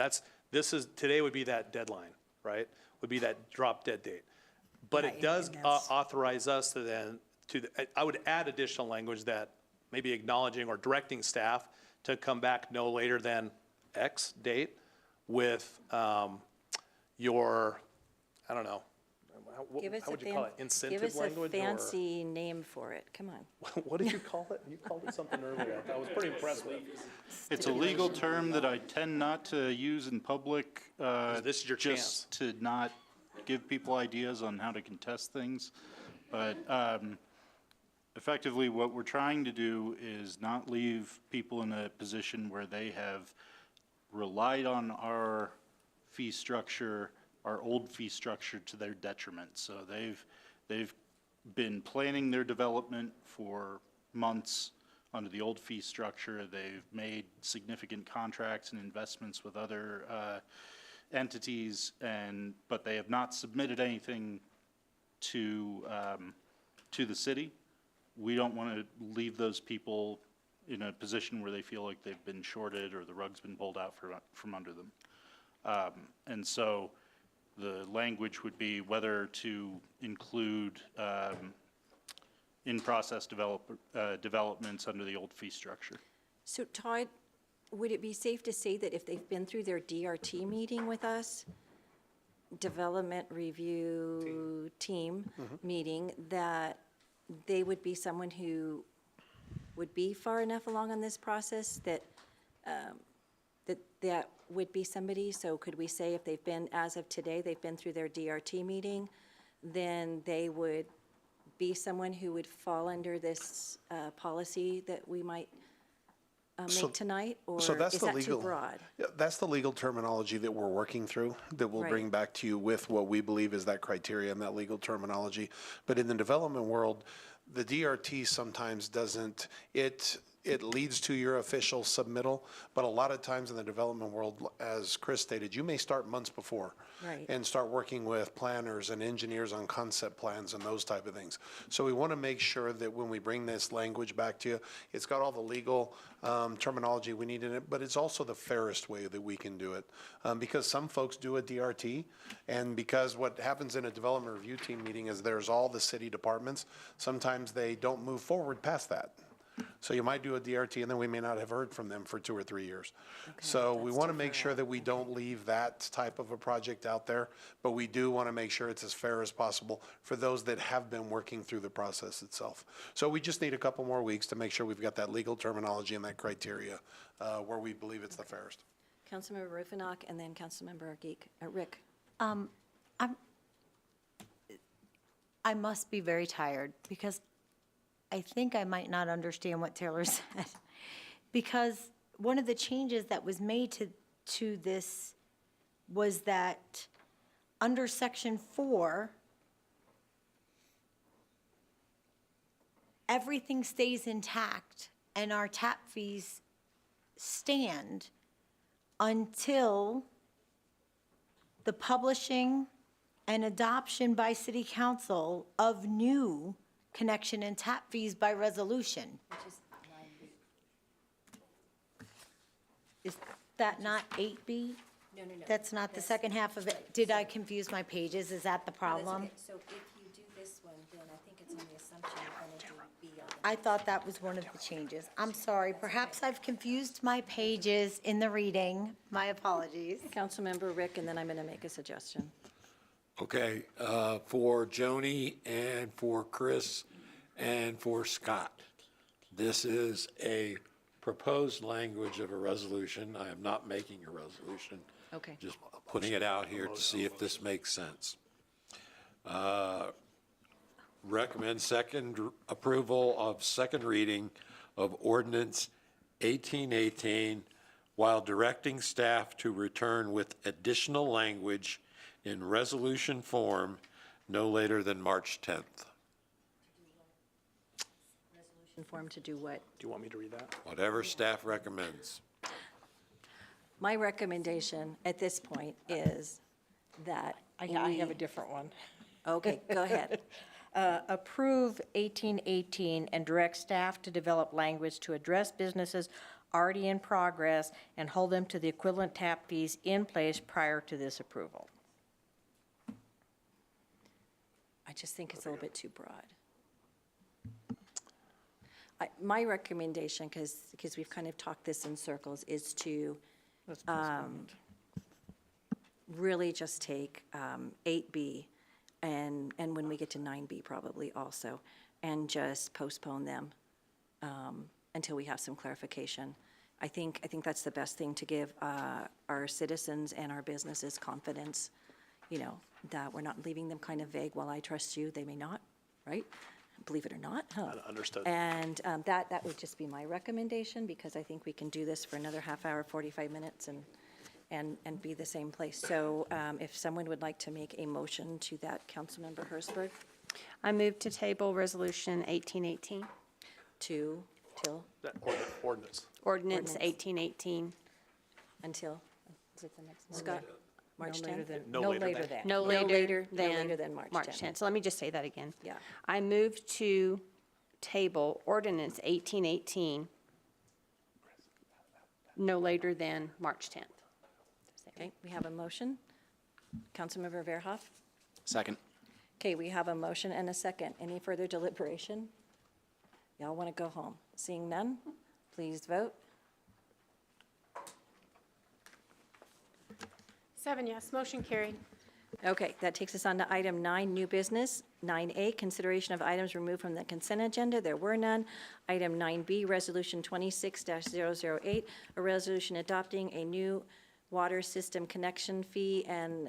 Today would be that deadline, right? Would be that drop dead date. But it does authorize us to then, I would add additional language that maybe acknowledging or directing staff to come back no later than X date with your, I don't know, how would you call it, incentive language? Give us a fancy name for it, come on. What did you call it? You called it something earlier. I was pretty impressed with. It's a legal term that I tend not to use in public. This is your just to not give people ideas on how to contest things. But effectively, what we're trying to do is not leave people in a position where they have relied on our fee structure, our old fee structure, to their detriment. So they've been planning their development for months under the old fee structure. They've made significant contracts and investments with other entities, but they have not submitted anything to the city. We don't want to leave those people in a position where they feel like they've been shorted or the rug's been pulled out from under them. And so the language would be whether to include in-process developments under the old fee structure. So Todd, would it be safe to say that if they've been through their DRT meeting with us, Development Review Team meeting, that they would be someone who would be far enough along on this process that that would be somebody? So could we say if they've been, as of today, they've been through their DRT meeting, then they would be someone who would fall under this policy that we might make tonight? Or So that's is the that legal, too broad? Yeah, that's the legal terminology that we're working through, that we'll bring Right. back to you with what we believe is that criteria and that legal terminology. But in the development world, the DRT sometimes doesn't, it leads to your official submittal, but a lot of times in the development world, as Chris stated, you may start months before. Right. And start working with planners and engineers on concept plans and those type of things. So we want to make sure that when we bring this language back to you, it's got all the legal terminology we need in it, but it's also the fairest way that we can do it. Because some folks do a DRT, and because what happens in a development review team meeting is there's all the city departments, sometimes they don't move forward past that. So you might do a DRT, and then we may not have heard from them for 2 or 3 years. So we want to make sure that we don't leave that type of a project out there, but we do want to make sure it's as fair as possible for those that have been working through the process itself. So we just need a couple more weeks to make sure we've got that legal terminology and that criteria where we believe it's the fairest. Councilmember Rufinock and then Councilmember Rick. I must be very tired because I think I might not understand what Taylor said. Because one of the changes that was made to this was that under Section 4, everything stays intact and our tap fees stand until the publishing and adoption by City Council of new connection and tap fees by resolution. Is that not 8B? No. That's not the second half of it. Did I confuse my pages? Is that the problem? So if you do this one, then I think it's on the assumption you're going to do B on the I thought that was one of the changes. I'm sorry. Perhaps I've confused my pages in the reading. My apologies. Councilmember Rick, and then I'm going to make a suggestion. Okay, for Joni and for Chris and for Scott, this is a proposed language of a resolution. I am not making a resolution. Okay. Just putting it out here to see if this makes sense. Recommend second approval of second reading of ordinance 1818 while directing staff to return with additional language in resolution form no later than March 10th. Resolution form to do what? Do you want me to read that? Whatever staff recommends. My recommendation at this point is that I have a we- different one. Okay, go ahead. Approve 1818 and direct staff to develop language to address businesses already in progress and hold them to the equivalent tap fees in place prior to this approval. I just think it's a little bit too broad. My recommendation, because we've kind of talked this in circles, is to really just take 8B and when we get to 9B probably also, and just postpone them until we have some clarification. I think that's the best thing to give our citizens and our businesses confidence, you know, that we're not leaving them kind of vague. Well, I trust you, they may not, right? Believe it or not, huh? Understood. And that would just be my recommendation, because I think we can do this for another half hour, 45 minutes, and be the same place. So if someone would like to make a motion to that, Councilmember Hertzberg, I move to table Resolution 1818, till That ordinance. Ordinance 1818. until, is it the next one? Scott, March No later 10th? than- No later than. No later later than than March March 10th. 10th. So let me just say that again. Yeah. I move to table Ordinance 1818 no later than March 10th. Okay, we have a motion. Councilmember Verhoff? Second. Okay, we have a motion and a second. Any further deliberation? Y'all want to go home? Seeing none, please vote. 7 yes, motion carried. Okay, that takes us on to item 9, new business. 9A, consideration of items removed from the consent agenda. There were none. Item 9B, Resolution 26-008, a resolution adopting a new water system connection fee. And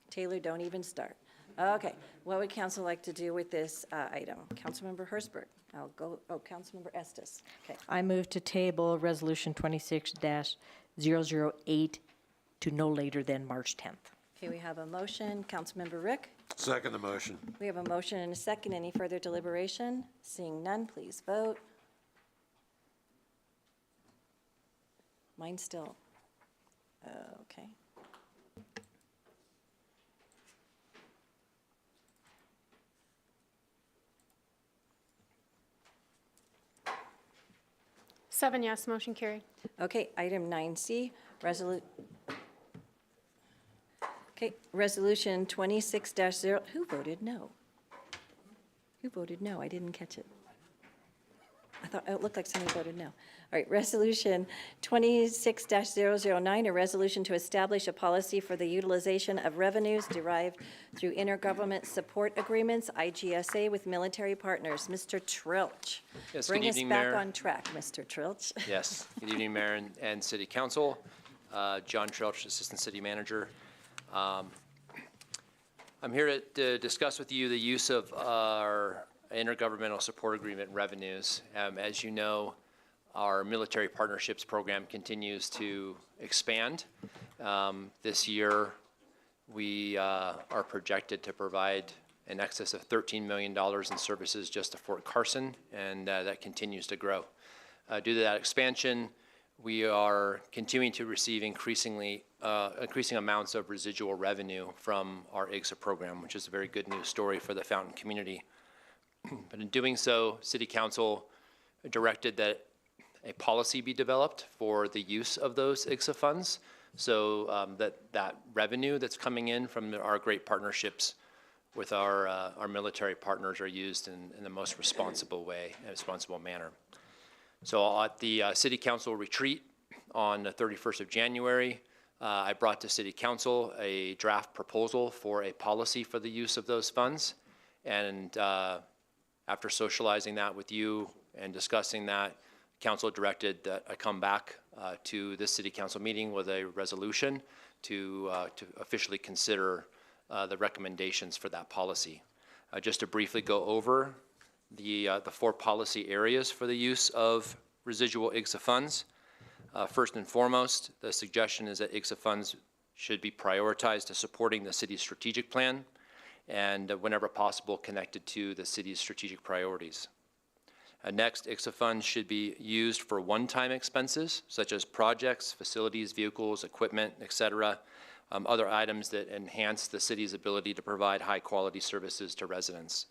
Taylor, don't even start. Okay, what would council like to do with this item? Councilmember Hertzberg. I'll go, Councilmember Estes. Okay. I move to table Resolution 26-008 to no later than March 10th. Okay, we have a motion. Councilmember Rick? Second the motion. We have a motion and a second. Any further deliberation? Seeing none, please vote. Mine still. Okay. Seven yes, motion carried. Okay, item 9C, Resolution 26-0, who voted no? Who voted no? I didn't catch it. I thought, it looked like somebody voted no. All right, Resolution 26-009, a resolution to establish a policy for the utilization of revenues derived through intergovernment support agreements, IGSA, with military partners. Mr. Trilch. Yes, good Bring us evening, back Mayor. on track, Mr. Trilch. Yes, good evening, Mayor and City Council. John Trilch, Assistant City Manager. I'm here to discuss with you the use of our intergovernmental support agreement revenues. As you know, our military partnerships program continues to expand. This year, we are projected to provide in excess of $13 million in services just to Fort Carson, and that continues to grow. Due to that expansion, we are continuing to receive increasing amounts of residual revenue from our IGSA program, which is a very good news story for the Fountain community. But in doing so, City Council directed that a policy be developed for the use of those IGSA funds, so that revenue that's coming in from our great partnerships with our military partners are used in the most responsible way, in a responsible manner. So at the City Council retreat on the 31st of January, I brought to City Council a draft proposal for a policy for the use of those funds. And after socializing that with you and discussing that, Council directed that I come back to this City Council meeting with a resolution to officially consider the recommendations for that policy. Just to briefly go over the 4 policy areas for the use of residual IGSA funds. First and foremost, the suggestion is that IGSA funds should be prioritized to supporting the city's strategic plan and whenever possible connected to the city's strategic priorities. Next, ICSA funds should be used for one-time expenses, such as projects, facilities, vehicles, equipment, et cetera, other items that enhance the city's ability to provide high-quality services to residents.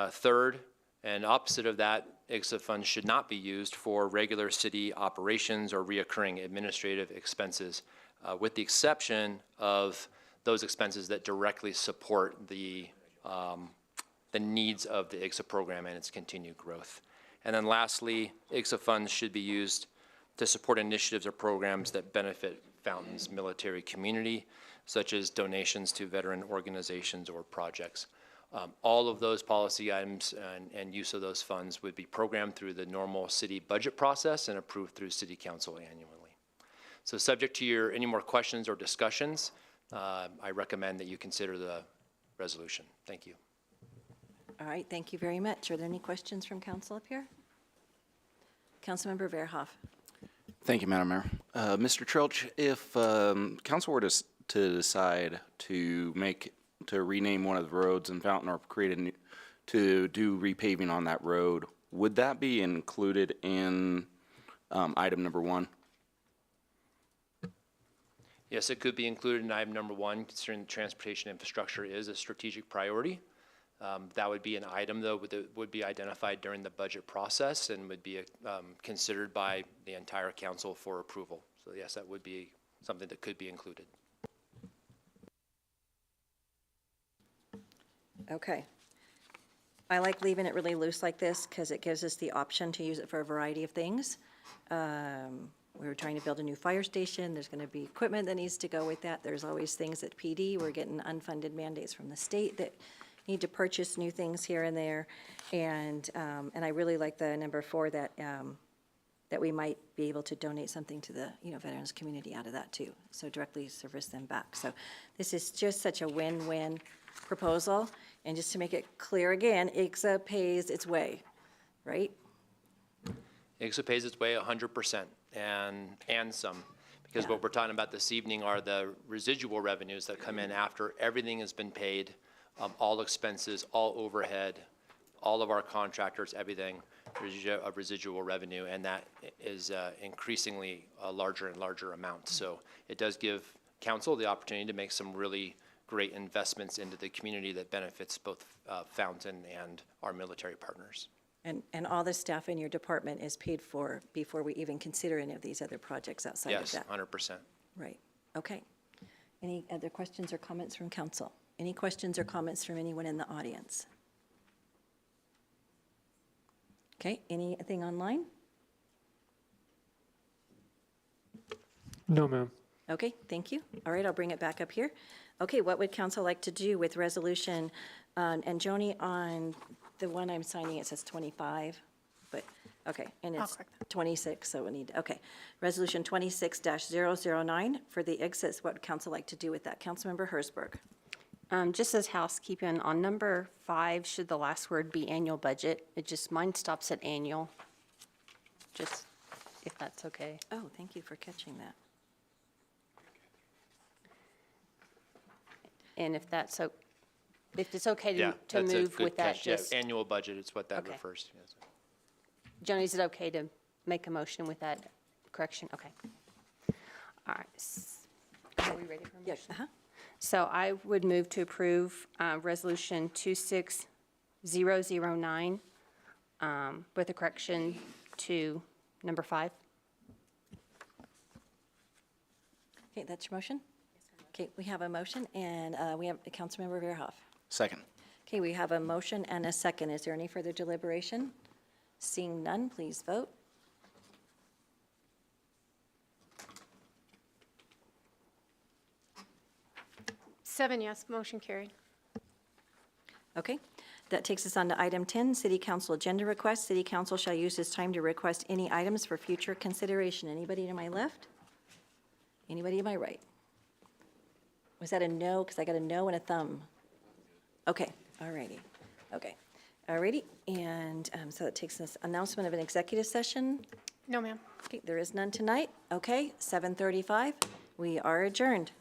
Third, and opposite of that, ICSA funds should not be used for regular city operations or reoccurring administrative expenses, with the exception of those expenses that directly support the needs of the ICSA program and its continued growth. And then lastly, ICSA funds should be used to support initiatives or programs that benefit Fountain's military community, such as donations to veteran organizations or projects. All of those policy items and use of those funds would be programmed through the normal city budget process and approved through City Council annually. So subject to any more questions or discussions, I recommend that you consider the resolution. Thank you. All right, thank you very much. Are there any questions from council up here? Councilmember Verhoff. Thank you, Madam Mayor. Mr. Trilch, if council were to decide to rename one of the roads in Fountain or create a new, to do repaving on that road, would that be included in item number 1? Yes, it could be included in item number 1, considering the transportation infrastructure is a strategic priority. That would be an item, though, that would be identified during the budget process and would be considered by the entire council for approval. So yes, that would be something that could be included. Okay. I like leaving it really loose like this because it gives us the option to use it for a variety of things. We were trying to build a new fire station. There's going to be equipment that needs to go with that. There's always things at PD. We're getting unfunded mandates from the state that need to purchase new things here and there. And I really like the number 4 that we might be able to donate something to the veterans community out of that too. So directly service them back. So this is just such a win-win proposal. And just to make it clear again, ICSA pays its way, right? ICSA pays its way 100% and some, because what we're talking about this evening are the residual revenues that come in after everything has been paid, all expenses, all overhead, all of our contractors, everything, residual revenue, and that is increasingly a larger and larger amount. So it does give council the opportunity to make some really great investments into the community that benefits both Fountain and our military partners. And all the staff in your department is paid for before we even consider any of these other projects outside of Yes, that? 100%. Right, okay. Any other questions or comments from council? Any questions or comments from anyone in the audience? Okay, anything online? No, ma'am. Okay, thank you. All right, I'll bring it back up here. Okay, what would council like to do with resolution, and Joni, on the one I'm signing, it says 25, but, okay, and it's 26, so we need, okay. Resolution 26-009 for the exits, what would council like to do with that? Councilmember Hersberg. Just as housekeeping, on number 5, should the last word be annual budget? Mine stops at annual, just if that's okay. Oh, thank you for catching that. And if it's okay Yeah, to that's a good with that, catch. Yeah, just, annual budget is what that Okay. refers to. Yes. Joni, is it okay to make a motion with that correction? Okay. All right. Are we ready for a motion? Yes, uh-huh. So I would move to approve Resolution 26009 with a correction to number 5. Okay, that's your motion? Okay, we have a motion, and we have Councilmember Verhoff. Second. Okay, we have a motion and a second. Is there any further deliberation? Seeing none, please vote. Seven yes, motion carried. Okay, that takes us on to item 10, City Council agenda request. City Council shall use this time to request any items for future consideration. Anybody to my left? Anybody to my right? Was that a no? Because I got a no and a thumb. Okay, all righty. Okay, all righty. And so that takes us announcement of an executive session. No, ma'am. Okay, there is none tonight. Okay, 7:35. We are adjourned.